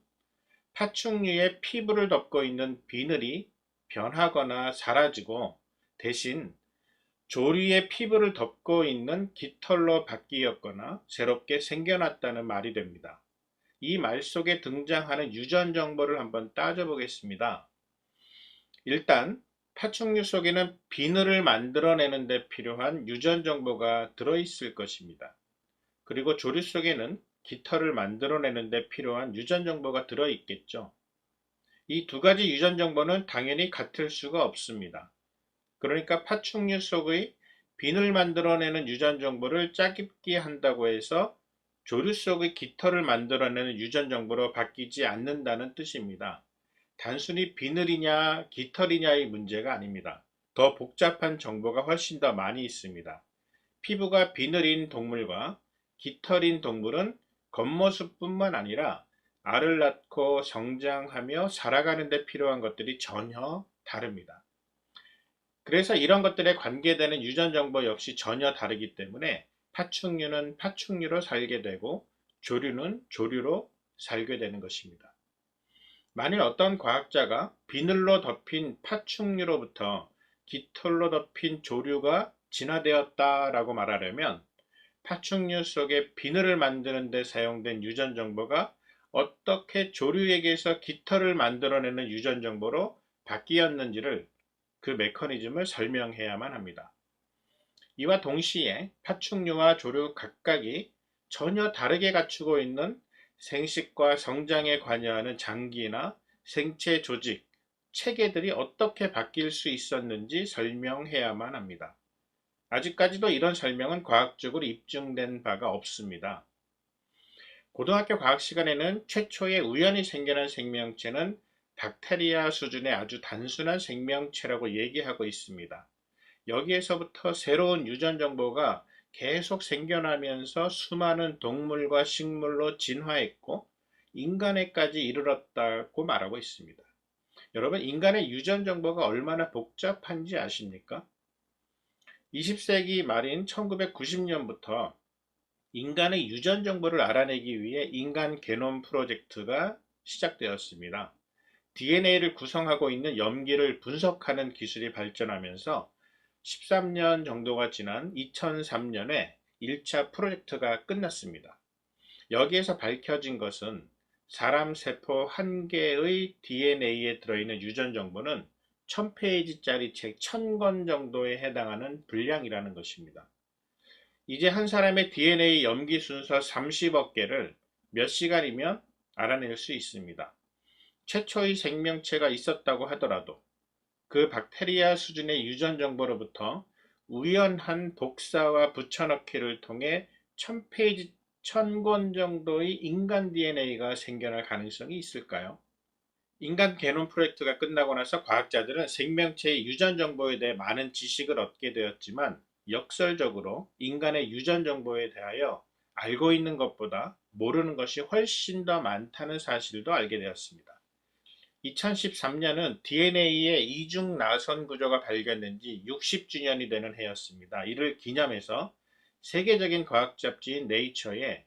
파충류의 피부를 덮고 있는 비늘이 변하거나 사라지고 대신 조류의 피부를 덮고 있는 깃털로 바뀌었거나 새롭게 생겨났다는 말이 됩니다. 이 말 속에 등장하는 유전 정보를 한번 따져보겠습니다. 일단 파충류 속에는 비늘을 만들어내는 데 필요한 유전 정보가 들어있을 것입니다. 그리고 조류 속에는 깃털을 만들어내는 데 필요한 유전 정보가 들어있겠죠. 이 두 가지 유전 정보는 당연히 같을 수가 없습니다. 그러니까 파충류 속의 비늘 만들어내는 유전 정보를 짜깁기 한다고 해서 조류 속의 깃털을 만들어내는 유전 정보로 바뀌지 않는다는 뜻입니다. 단순히 비늘이냐 깃털이냐의 문제가 아닙니다. 더 복잡한 정보가 훨씬 더 많이 있습니다. 피부가 비늘인 동물과 깃털인 동물은 겉모습뿐만 아니라 알을 낳고 성장하며 살아가는 데 필요한 것들이 전혀 다릅니다. 그래서 이런 것들에 관계되는 유전 정보 역시 전혀 다르기 때문에 파충류는 파충류로 살게 되고 조류는 조류로 살게 되는 것입니다. 만일 어떤 과학자가 비늘로 덮인 파충류로부터 깃털로 덮인 조류가 진화되었다라고 말하려면 파충류 속에 비늘을 만드는 데 사용된 유전 정보가 어떻게 조류에게서 깃털을 만들어내는 유전 정보로 바뀌었는지를 그 메커니즘을 설명해야만 합니다. 이와 동시에 파충류와 조류 각각이 전혀 다르게 갖추고 있는 생식과 성장에 관여하는 장기나 생체 조직, 체계들이 어떻게 바뀔 수 있었는지 설명해야만 합니다. 아직까지도 이런 설명은 과학적으로 입증된 바가 없습니다. 고등학교 과학 시간에는 최초의 우연히 생겨난 생명체는 박테리아 수준의 아주 단순한 생명체라고 얘기하고 있습니다. 여기에서부터 새로운 유전 정보가 계속 생겨나면서 수많은 동물과 식물로 진화했고 인간에까지 이르렀다고 말하고 있습니다. 여러분, 인간의 유전 정보가 얼마나 복잡한지 아십니까? 20세기 말인 1990년부터 인간의 유전 정보를 알아내기 위해 인간 게놈 프로젝트가 시작되었습니다. DNA를 구성하고 있는 염기를 분석하는 기술이 발전하면서 13년 정도가 지난 2003년에 1차 프로젝트가 끝났습니다. 여기에서 밝혀진 것은 사람 세포 한 개의 DNA에 들어있는 유전 정보는 1000페이지짜리 책 1000권 정도에 해당하는 분량이라는 것입니다. 이제 한 사람의 DNA 염기 순서 30억 개를 몇 시간이면 알아낼 수 있습니다. 최초의 생명체가 있었다고 하더라도 그 박테리아 수준의 유전 정보로부터 우연한 복사와 붙여넣기를 통해 1000페이지, 1000권 정도의 인간 DNA가 생겨날 가능성이 있을까요? 인간 게놈 프로젝트가 끝나고 나서 과학자들은 생명체의 유전 정보에 대해 많은 지식을 얻게 되었지만 역설적으로 인간의 유전 정보에 대하여 알고 있는 것보다 모르는 것이 훨씬 더 많다는 사실도 알게 되었습니다. 2013년은 DNA의 이중 나선 구조가 발견된 지 60주년이 되는 해였습니다. 이를 기념해서 세계적인 과학 잡지인 네이처에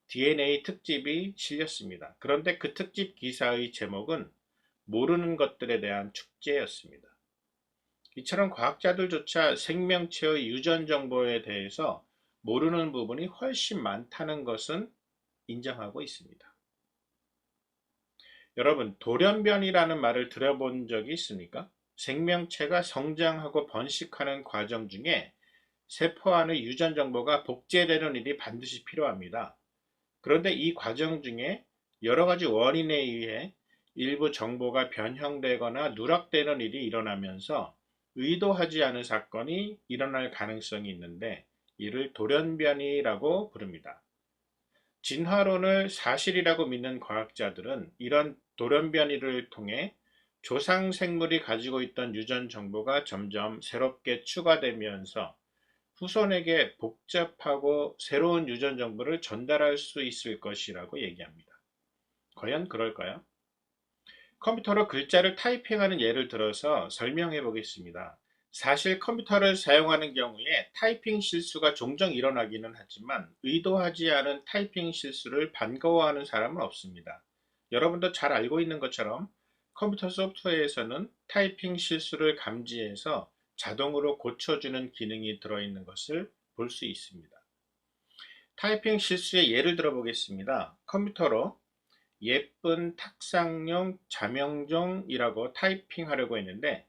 DNA 특집이 실렸습니다. 그런데 그 특집 기사의 제목은 모르는 것들에 대한 축제였습니다. 이처럼 과학자들조차 생명체의 유전 정보에 대해서 모르는 부분이 훨씬 많다는 것은 인정하고 있습니다. 여러분, 돌연변이라는 말을 들어본 적이 있습니까? 생명체가 성장하고 번식하는 과정 중에 세포 안의 유전 정보가 복제되는 일이 반드시 필요합니다. 그런데 이 과정 중에 여러 가지 원인에 의해 일부 정보가 변형되거나 누락되는 일이 일어나면서 의도하지 않은 사건이 일어날 가능성이 있는데 이를 돌연변이라고 부릅니다. 진화론을 사실이라고 믿는 과학자들은 이런 돌연변이를 통해 조상 생물이 가지고 있던 유전 정보가 점점 새롭게 추가되면서 후손에게 복잡하고 새로운 유전 정보를 전달할 수 있을 것이라고 얘기합니다. 과연 그럴까요? 컴퓨터로 글자를 타이핑하는 예를 들어서 설명해 보겠습니다. 사실 컴퓨터를 사용하는 경우에 타이핑 실수가 종종 일어나기는 하지만 의도하지 않은 타이핑 실수를 반가워하는 사람은 없습니다. 여러분도 잘 알고 있는 것처럼 컴퓨터 소프트웨어에서는 타이핑 실수를 감지해서 자동으로 고쳐주는 기능이 들어있는 것을 볼 수 있습니다. 타이핑 실수의 예를 들어 보겠습니다. 컴퓨터로 예쁜 탁상용 자명종이라고 타이핑하려고 했는데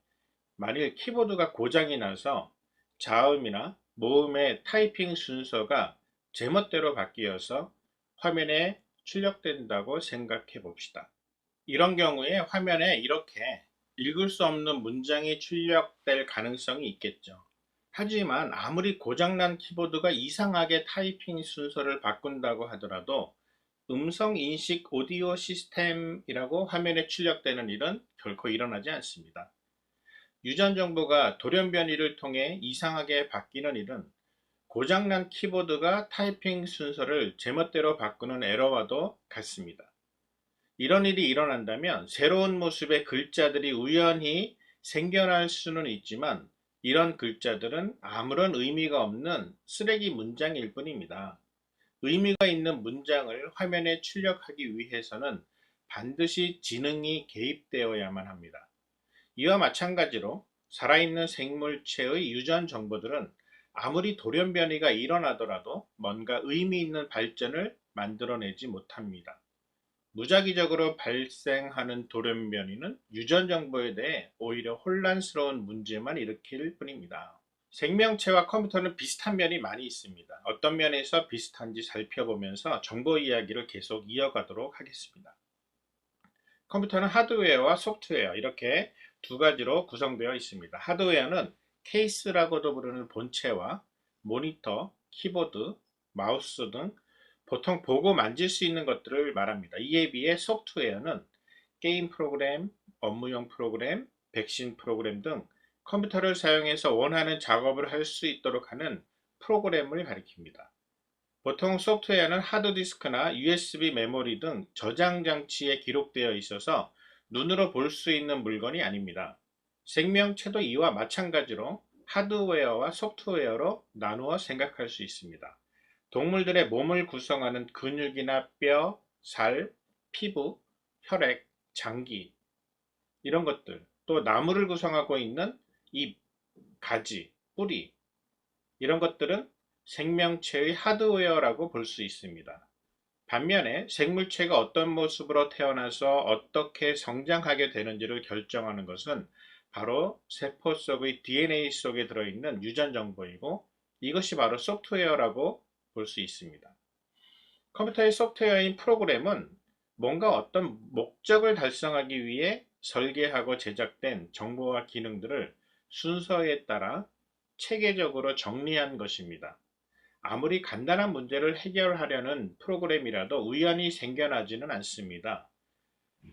만일 키보드가 고장이 나서 자음이나 모음의 타이핑 순서가 제멋대로 바뀌어서 화면에 출력된다고 생각해 봅시다. 이런 경우에 화면에 이렇게 읽을 수 없는 문장이 출력될 가능성이 있겠죠. 하지만 아무리 고장난 키보드가 이상하게 타이핑 순서를 바꾼다고 하더라도 음성 인식 오디오 시스템이라고 화면에 출력되는 일은 결코 일어나지 않습니다. 유전 정보가 돌연변이를 통해 이상하게 바뀌는 일은 고장난 키보드가 타이핑 순서를 제멋대로 바꾸는 에러와도 같습니다. 이런 일이 일어난다면 새로운 모습의 글자들이 우연히 생겨날 수는 있지만 이런 글자들은 아무런 의미가 없는 쓰레기 문장일 뿐입니다. 의미가 있는 문장을 화면에 출력하기 위해서는 반드시 지능이 개입되어야만 합니다. 이와 마찬가지로 살아있는 생물체의 유전 정보들은 아무리 돌연변이가 일어나더라도 뭔가 의미 있는 발전을 만들어내지 못합니다. 무작위적으로 발생하는 돌연변이는 유전 정보에 대해 오히려 혼란스러운 문제만 일으킬 뿐입니다. 생명체와 컴퓨터는 비슷한 면이 많이 있습니다. 어떤 면에서 비슷한지 살펴보면서 정보 이야기를 계속 이어가도록 하겠습니다. 컴퓨터는 하드웨어와 소프트웨어 이렇게 두 가지로 구성되어 있습니다. 하드웨어는 케이스라고도 부르는 본체와 모니터, 키보드, 마우스 등 보통 보고 만질 수 있는 것들을 말합니다. 이에 비해 소프트웨어는 게임 프로그램, 업무용 프로그램, 백신 프로그램 등 컴퓨터를 사용해서 원하는 작업을 할 수 있도록 하는 프로그램을 가리킵니다. 보통 소프트웨어는 하드디스크나 USB 메모리 등 저장 장치에 기록되어 있어서 눈으로 볼 수 있는 물건이 아닙니다. 생명체도 이와 마찬가지로 하드웨어와 소프트웨어로 나누어 생각할 수 있습니다. 동물들의 몸을 구성하는 근육이나 뼈, 살, 피부, 혈액, 장기 이런 것들, 또 나무를 구성하고 있는 잎, 가지, 뿌리 이런 것들은 생명체의 하드웨어라고 볼 수 있습니다. 반면에 생물체가 어떤 모습으로 태어나서 어떻게 성장하게 되는지를 결정하는 것은 바로 세포 속의 DNA 속에 들어있는 유전 정보이고 이것이 바로 소프트웨어라고 볼 수 있습니다. 컴퓨터의 소프트웨어인 프로그램은 뭔가 어떤 목적을 달성하기 위해 설계하고 제작된 정보와 기능들을 순서에 따라 체계적으로 정리한 것입니다. 아무리 간단한 문제를 해결하려는 프로그램이라도 우연히 생겨나지는 않습니다.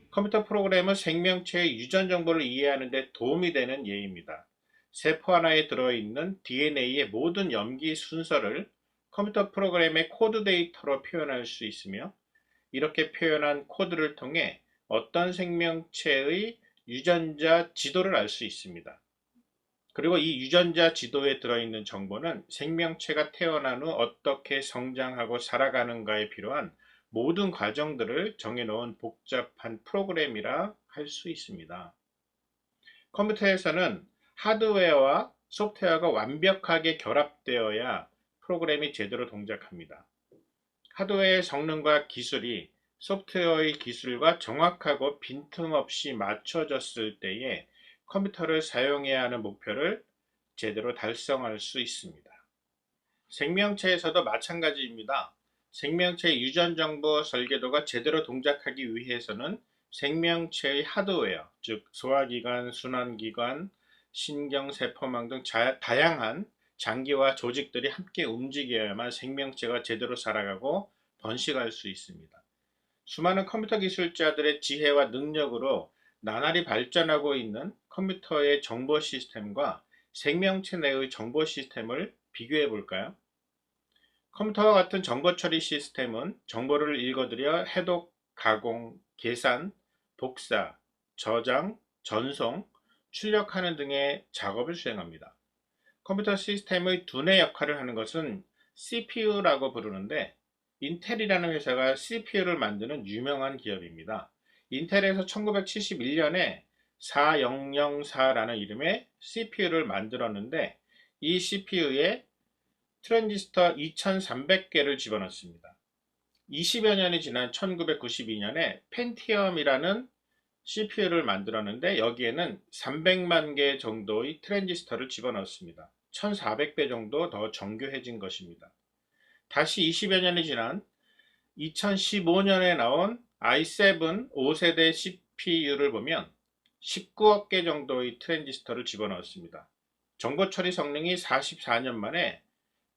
컴퓨터 프로그램은 생명체의 유전 정보를 이해하는 데 도움이 되는 예입니다. 세포 하나에 들어있는 DNA의 모든 염기 순서를 컴퓨터 프로그램의 코드 데이터로 표현할 수 있으며 이렇게 표현한 코드를 통해 어떤 생명체의 유전자 지도를 알 수 있습니다. 그리고 이 유전자 지도에 들어있는 정보는 생명체가 태어난 후 어떻게 성장하고 살아가는가에 필요한 모든 과정들을 정해놓은 복잡한 프로그램이라 할 수 있습니다. 컴퓨터에서는 하드웨어와 소프트웨어가 완벽하게 결합되어야 프로그램이 제대로 동작합니다. 하드웨어의 성능과 기술이 소프트웨어의 기술과 정확하고 빈틈없이 맞춰졌을 때에 컴퓨터를 사용해야 하는 목표를 제대로 달성할 수 있습니다. 생명체에서도 마찬가지입니다. 생명체의 유전 정보 설계도가 제대로 동작하기 위해서는 생명체의 하드웨어, 즉 소화기관, 순환기관, 신경세포망 등 다양한 장기와 조직들이 함께 움직여야만 생명체가 제대로 살아가고 번식할 수 있습니다. 수많은 컴퓨터 기술자들의 지혜와 능력으로 나날이 발전하고 있는 컴퓨터의 정보 시스템과 생명체 내의 정보 시스템을 비교해 볼까요? 컴퓨터와 같은 정보 처리 시스템은 정보를 읽어들여 해독, 가공, 계산, 복사, 저장, 전송, 출력하는 등의 작업을 수행합니다. 컴퓨터 시스템의 두뇌 역할을 하는 것은 CPU라고 부르는데 인텔이라는 회사가 CPU를 만드는 유명한 기업입니다. 인텔에서 1971년에 4004라는 이름의 CPU를 만들었는데 이 CPU에 트랜지스터 2300개를 집어넣습니다. 20여 년이 지난 1992년에 펜티엄이라는 CPU를 만들었는데 여기에는 300만 개 정도의 트랜지스터를 집어넣습니다. 1400배 정도 더 정교해진 것입니다. 다시 20여 년이 지난 2015년에 나온 i7 5세대 CPU를 보면 19억 개 정도의 트랜지스터를 집어넣었습니다. 정보 처리 성능이 44년 만에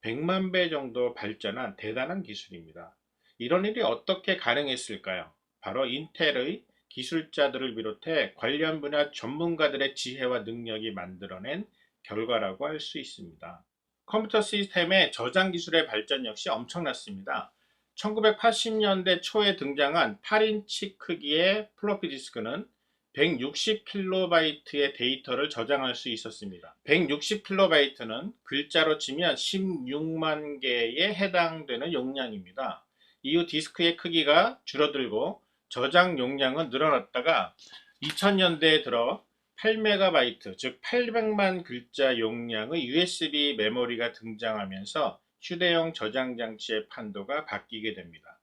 100만 배 정도 발전한 대단한 기술입니다. 이런 일이 어떻게 가능했을까요? 바로 인텔의 기술자들을 비롯해 관련 분야 전문가들의 지혜와 능력이 만들어낸 결과라고 할 수 있습니다. 컴퓨터 시스템의 저장 기술의 발전 역시 엄청났습니다. 1980년대 초에 등장한 8인치 크기의 플로피 디스크는 160kB의 데이터를 저장할 수 있었습니다. 160kB는 글자로 치면 16만 개에 해당되는 용량입니다. 이후 디스크의 크기가 줄어들고 저장 용량은 늘어났다가 2000년대에 들어 8MB, 즉 800만 글자 용량의 USB 메모리가 등장하면서 휴대용 저장 장치의 판도가 바뀌게 됩니다.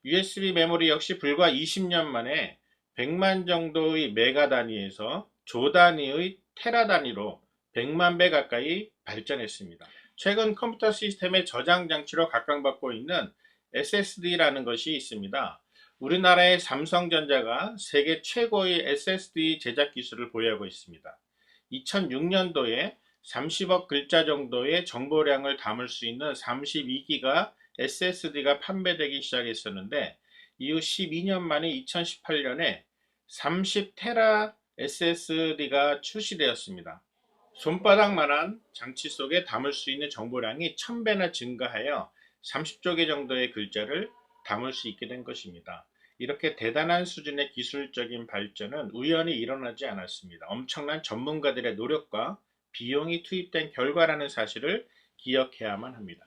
USB 메모리 역시 불과 20년 만에 100만 정도의 메가 단위에서 조 단위의 테라 단위로 100만 배 가까이 발전했습니다. 최근 컴퓨터 시스템의 저장 장치로 각광받고 있는 SSD라는 것이 있습니다. 우리나라의 삼성전자가 세계 최고의 SSD 제작 기술을 보유하고 있습니다. 2006년도에 30억 글자 정도의 정보량을 담을 수 있는 32기가 SSD가 판매되기 시작했었는데 이후 12년 만에 2018년에 30테라 SSD가 출시되었습니다. 손바닥만한 장치 속에 담을 수 있는 정보량이 1000배나 증가하여 30조 개 정도의 글자를 담을 수 있게 된 것입니다. 이렇게 대단한 수준의 기술적인 발전은 우연히 일어나지 않았습니다. 엄청난 전문가들의 노력과 비용이 투입된 결과라는 사실을 기억해야만 합니다.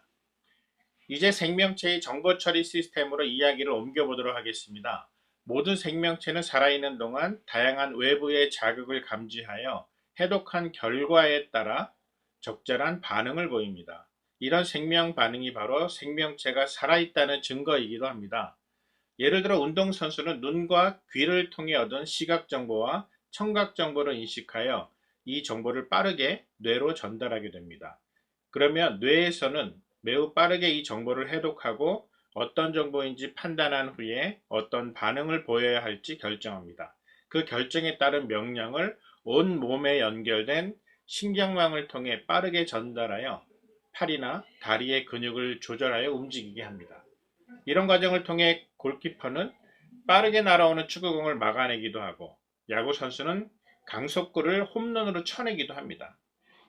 이제 생명체의 정보 처리 시스템으로 이야기를 옮겨보도록 하겠습니다. 모든 생명체는 살아있는 동안 다양한 외부의 자극을 감지하여 해독한 결과에 따라 적절한 반응을 보입니다. 이런 생명 반응이 바로 생명체가 살아있다는 증거이기도 합니다. 예를 들어 운동선수는 눈과 귀를 통해 얻은 시각 정보와 청각 정보를 인식하여 이 정보를 빠르게 뇌로 전달하게 됩니다. 그러면 뇌에서는 매우 빠르게 이 정보를 해독하고 어떤 정보인지 판단한 후에 어떤 반응을 보여야 할지 결정합니다. 그 결정에 따른 명령을 온 몸에 연결된 신경망을 통해 빠르게 전달하여 팔이나 다리의 근육을 조절하여 움직이게 합니다. 이런 과정을 통해 골키퍼는 빠르게 날아오는 축구공을 막아내기도 하고 야구 선수는 강속구를 홈런으로 쳐내기도 합니다.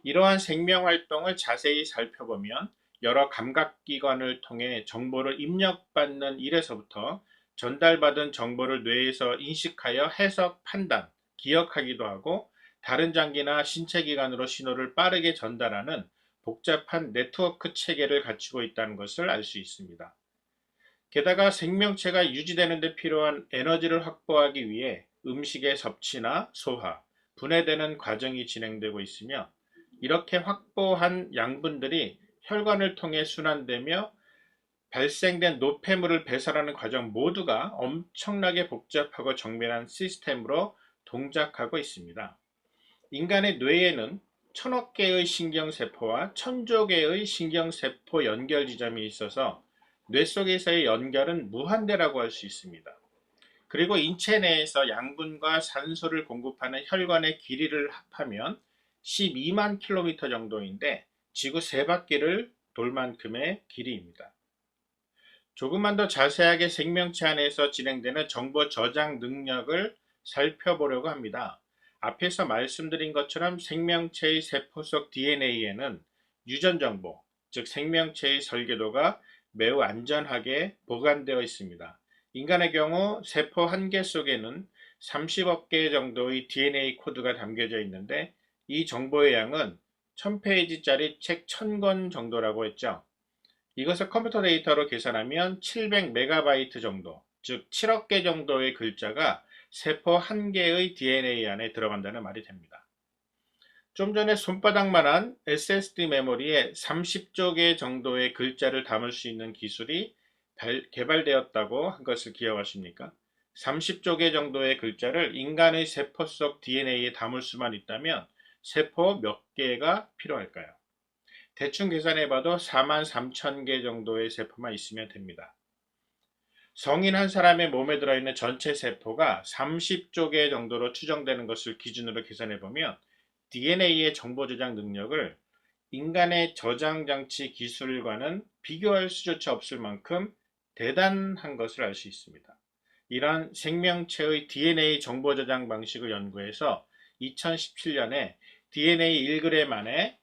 이러한 생명활동을 자세히 살펴보면 여러 감각기관을 통해 정보를 입력받는 일에서부터 전달받은 정보를 뇌에서 인식하여 해석, 판단, 기억하기도 하고 다른 장기나 신체기관으로 신호를 빠르게 전달하는 복잡한 네트워크 체계를 갖추고 있다는 것을 알 수 있습니다. 게다가 생명체가 유지되는 데 필요한 에너지를 확보하기 위해 음식의 섭취나 소화, 분해되는 과정이 진행되고 있으며 이렇게 확보한 양분들이 혈관을 통해 순환되며 발생된 노폐물을 배설하는 과정 모두가 엄청나게 복잡하고 정밀한 시스템으로 동작하고 있습니다. 인간의 뇌에는 1000억 개의 신경세포와 1000조 개의 신경세포 연결 지점이 있어서 뇌 속에서의 연결은 무한대라고 할 수 있습니다. 그리고 인체 내에서 양분과 산소를 공급하는 혈관의 길이를 합하면 12만 킬로미터 정도인데 지구 3바퀴를 돌 만큼의 길이입니다. 조금만 더 자세하게 생명체 안에서 진행되는 정보 저장 능력을 살펴보려고 합니다. 앞에서 말씀드린 것처럼 생명체의 세포 속 DNA에는 유전 정보, 즉 생명체의 설계도가 매우 안전하게 보관되어 있습니다. 인간의 경우 세포 한 개 속에는 30억 개 정도의 DNA 코드가 담겨져 있는데 이 정보의 양은 1000페이지짜리 책 1000권 정도라고 했죠. 이것을 컴퓨터 데이터로 계산하면 700MB 정도, 즉 7억 개 정도의 글자가 세포 한 개의 DNA 안에 들어간다는 말이 됩니다. 좀 전에 손바닥만한 SSD 메모리에 30조 개 정도의 글자를 담을 수 있는 기술이 개발되었다고 한 것을 기억하십니까? 30조 개 정도의 글자를 인간의 세포 속 DNA에 담을 수만 있다면 세포 몇 개가 필요할까요? 대충 계산해봐도 43,000개 정도의 세포만 있으면 됩니다. 성인 한 사람의 몸에 들어있는 전체 세포가 30조 개 정도로 추정되는 것을 기준으로 계산해보면 DNA의 정보 저장 능력을 인간의 저장 장치 기술과는 비교할 수조차 없을 만큼 대단한 것을 알 수 있습니다. 이러한 생명체의 DNA 정보 저장 방식을 연구해서 2017년에 DNA 1g 안에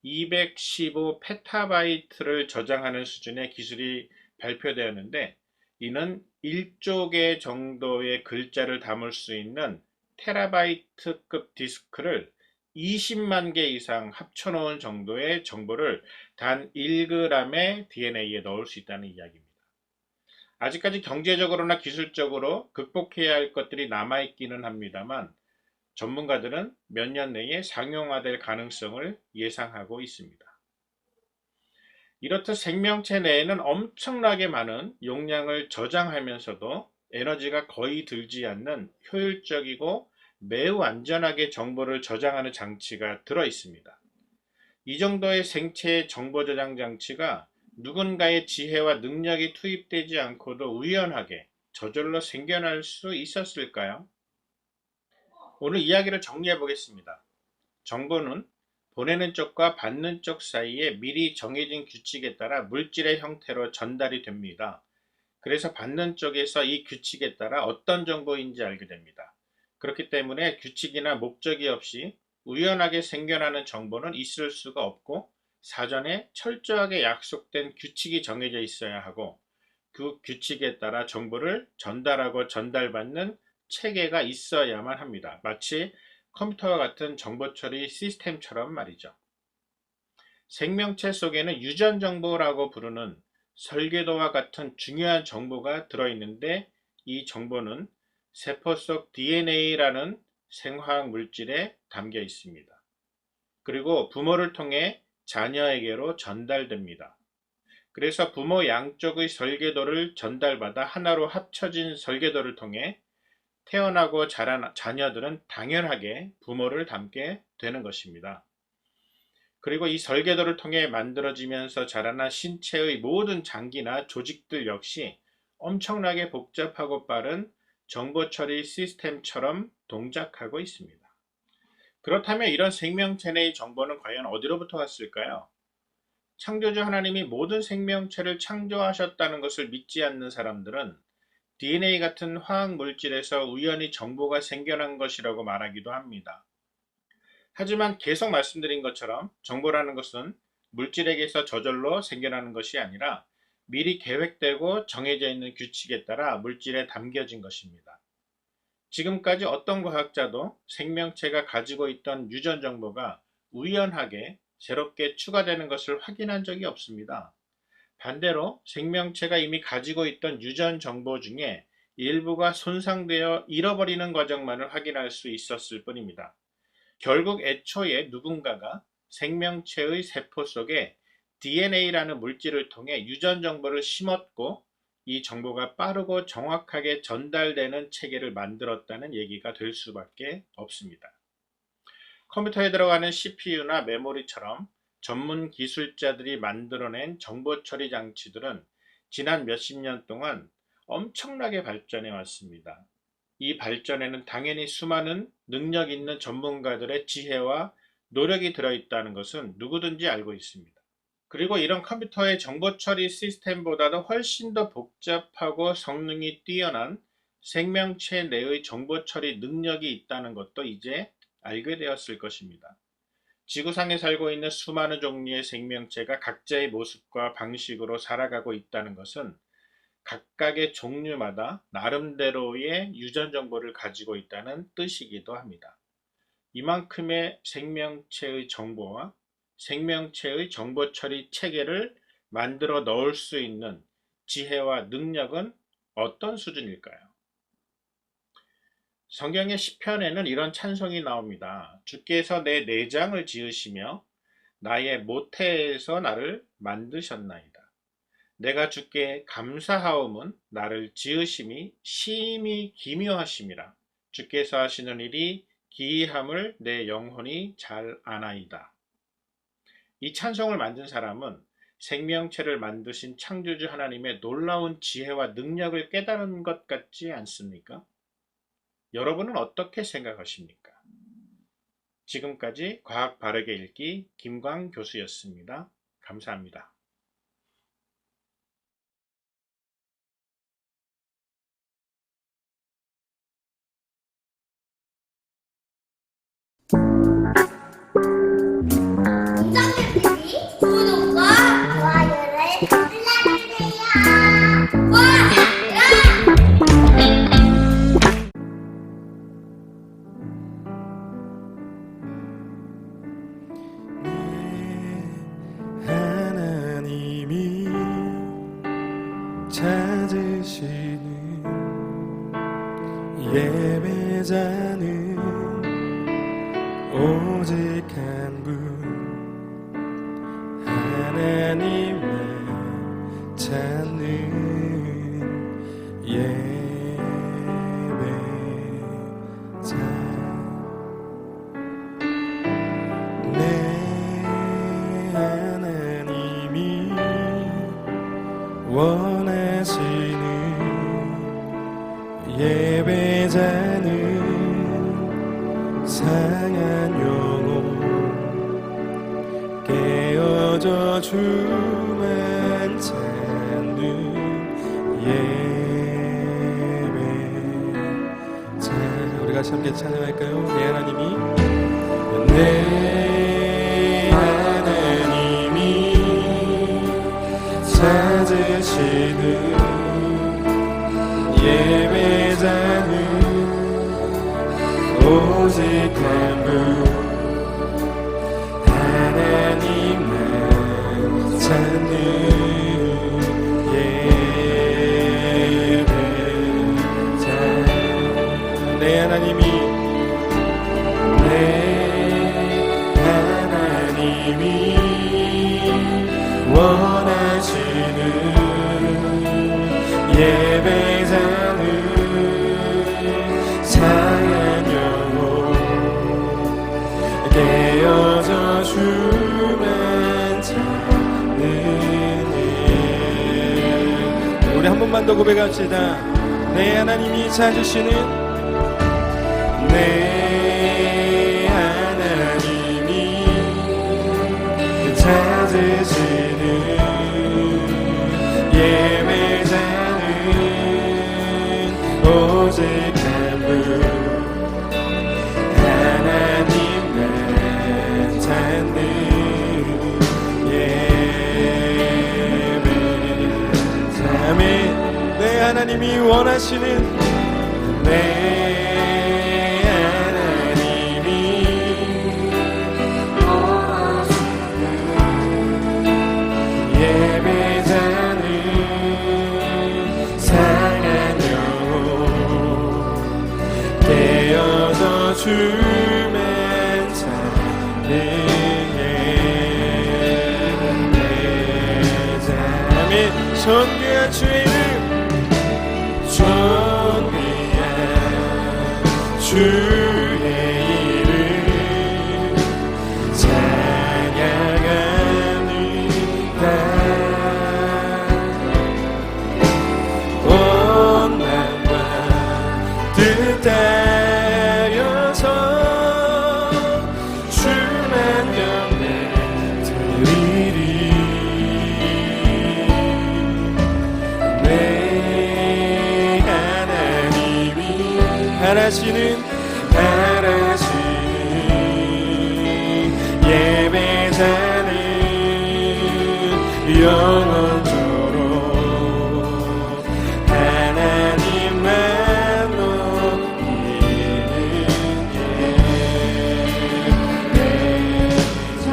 215 페타바이트를 저장하는 수준의 기술이 발표되었는데, 이는 1조 개 정도의 글자를 담을 수 있는 테라바이트급 디스크를 20만 개 이상 합쳐놓은 정도의 정보를 단 1g의 DNA에 넣을 수 있다는 이야기입니다. 아직까지 경제적으로나 기술적으로 극복해야 할 것들이 남아있기는 합니다만, 전문가들은 몇 년 내에 상용화될 가능성을 예상하고 있습니다. 이렇듯 생명체 내에는 엄청나게 많은 용량을 저장하면서도 에너지가 거의 들지 않는 효율적이고 매우 안전하게 정보를 저장하는 장치가 들어 있습니다. 이 정도의 생체 정보 저장 장치가 누군가의 지혜와 능력이 투입되지 않고도 우연하게 저절로 생겨날 수 있었을까요? 오늘 이야기를 정리해 보겠습니다. 정보는 보내는 쪽과 받는 쪽 사이에 미리 정해진 규칙에 따라 물질의 형태로 전달이 됩니다. 그래서 받는 쪽에서 이 규칙에 따라 어떤 정보인지 알게 됩니다. 그렇기 때문에 규칙이나 목적이 없이 우연하게 생겨나는 정보는 있을 수가 없고, 사전에 철저하게 약속된 규칙이 정해져 있어야 하고, 그 규칙에 따라 정보를 전달하고 전달받는 체계가 있어야만 합니다. 마치 컴퓨터와 같은 정보 처리 시스템처럼 말이죠. 생명체 속에는 유전 정보라고 부르는 설계도와 같은 중요한 정보가 들어있는데, 이 정보는 세포 속 DNA라는 생화학 물질에 담겨 있습니다. 그리고 부모를 통해 자녀에게로 전달됩니다. 그래서 부모 양쪽의 설계도를 전달받아 하나로 합쳐진 설계도를 통해 태어나고 자란 자녀들은 당연하게 부모를 닮게 되는 것입니다. 그리고 이 설계도를 통해 만들어지면서 자라난 신체의 모든 장기나 조직들 역시 엄청나게 복잡하고 빠른 정보 처리 시스템처럼 동작하고 있습니다. 그렇다면 이런 생명체 내의 정보는 과연 어디로부터 왔을까요? 창조주 하나님이 모든 생명체를 창조하셨다는 것을 믿지 않는 사람들은 DNA 같은 화학 물질에서 우연히 정보가 생겨난 것이라고 말하기도 합니다. 하지만 계속 말씀드린 것처럼 정보라는 것은 물질에게서 저절로 생겨나는 것이 아니라 미리 계획되고 정해져 있는 규칙에 따라 물질에 담겨진 것입니다. 지금까지 어떤 과학자도 생명체가 가지고 있던 유전 정보가 우연하게 새롭게 추가되는 것을 확인한 적이 없습니다. 반대로 생명체가 이미 가지고 있던 유전 정보 중에 일부가 손상되어 잃어버리는 과정만을 확인할 수 있었을 뿐입니다. 결국 애초에 누군가가 생명체의 세포 속에 DNA라는 물질을 통해 유전 정보를 심었고, 이 정보가 빠르고 정확하게 전달되는 체계를 만들었다는 얘기가 될 수밖에 없습니다. 컴퓨터에 들어가는 CPU나 메모리처럼 전문 기술자들이 만들어낸 정보 처리 장치들은 지난 몇십 년 동안 엄청나게 발전해 왔습니다. 이 발전에는 당연히 수많은 능력 있는 전문가들의 지혜와 노력이 들어있다는 것은 누구든지 알고 있습니다. 그리고 이런 컴퓨터의 정보 처리 시스템보다도 훨씬 더 복잡하고 성능이 뛰어난 생명체 내의 정보 처리 능력이 있다는 것도 이제 알게 되었을 것입니다. 지구상에 살고 있는 수많은 종류의 생명체가 각자의 모습과 방식으로 살아가고 있다는 것은 각각의 종류마다 나름대로의 유전 정보를 가지고 있다는 뜻이기도 합니다. 이만큼의 생명체의 정보와 생명체의 정보 처리 체계를 만들어 넣을 수 있는 지혜와 능력은 어떤 수준일까요? 성경의 시편에는 이런 찬송이 나옵니다. 주께서 내 내장을 지으시며 나의 모태에서 나를 만드셨나이다. 내가 주께 감사하옴은 나를 지으심이 심히 기묘하심이라. 주께서 하시는 일이 기이함을 내 영혼이 잘 아나이다. 이 찬송을 만든 사람은 생명체를 만드신 창조주 하나님의 놀라운 지혜와 능력을 깨달은 것 같지 않습니까? 여러분은 어떻게 생각하십니까? 지금까지 과학 바르게 읽기 김광 교수였습니다. 감사합니다. 원장님 예배자는 오직 한 분 하나님만 찾는 예배자. 내 하나님이 원하시는 예배자는 상한 영혼 깨어져 주만 찾는 예배자. 우리 같이 함께 찬양할까요? 내 하나님이 내 하나님이 찾으시는 예배자는 오직 한 분 하나님만 찾는 예배자. 내 하나님이 원하시는 예배자는 상한 영혼 깨어져 주만 찾는 일. 우리 한 번만 더 고백합시다. 내 하나님이 찾으시는 내 하나님이 찾으시는 예배자는 오직 한 분 하나님만 찾는 예배자. 아멘. 내 하나님이 원하시는 내 주만 찾는 예배자. 아멘. 존귀한 주의 이름, 존귀한 주의 이름 찬양합니다. 온 마음과 뜻 하나시는 예배자는 영원토록 하나님만 높이는 예배자.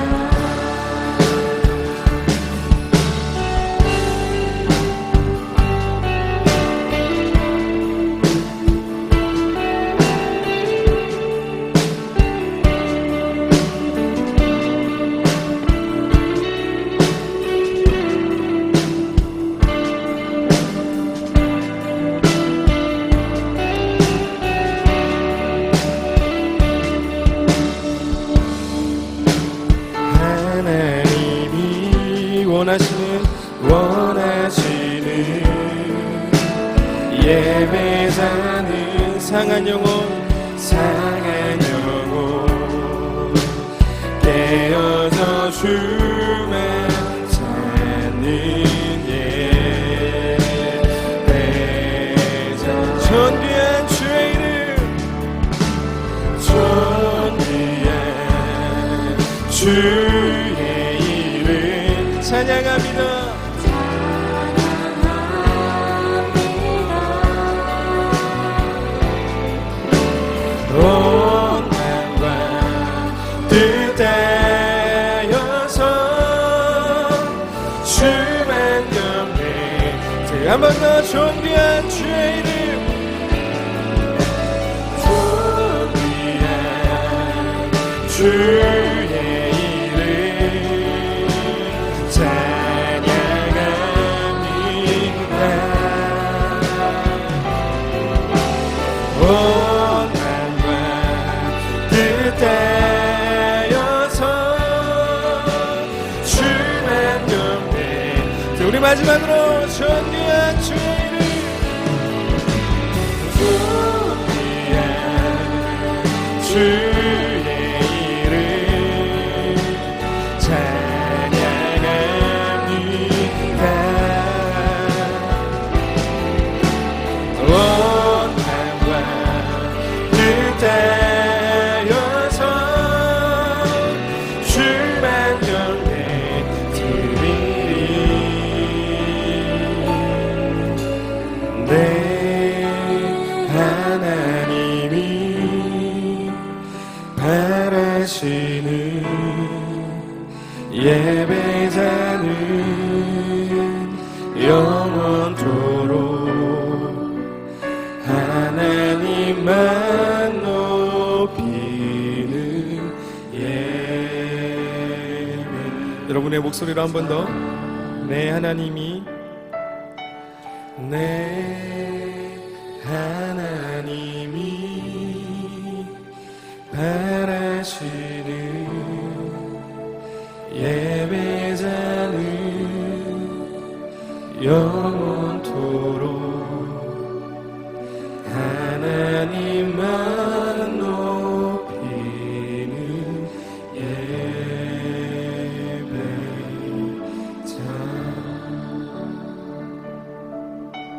하나님이 원하시는 예배자는 상한 영혼 깨어져 주만 찾는 예배자. 존귀한 주의 이름, 존귀한 주의 이름 찬양합니다. 온 마음과 뜻하여서 주만 경배. 한 번 더 존귀한 주의 이름, 주의 이름 찬양합니다. 온 마음과 뜻하여서 주만 경배. 우리 마지막으로 존귀한 주의 이름 존귀한 주의 이름 찬양합니다. 온 마음과 뜻하여서 주만 경배 드리리. 내 하나님이 바라시는 예배자는 영원토록 하나님만 높이는 예배. 여러분의 목소리로 한 번 더. 내 하나님이 내 하나님이 바라시는 예배자는 영원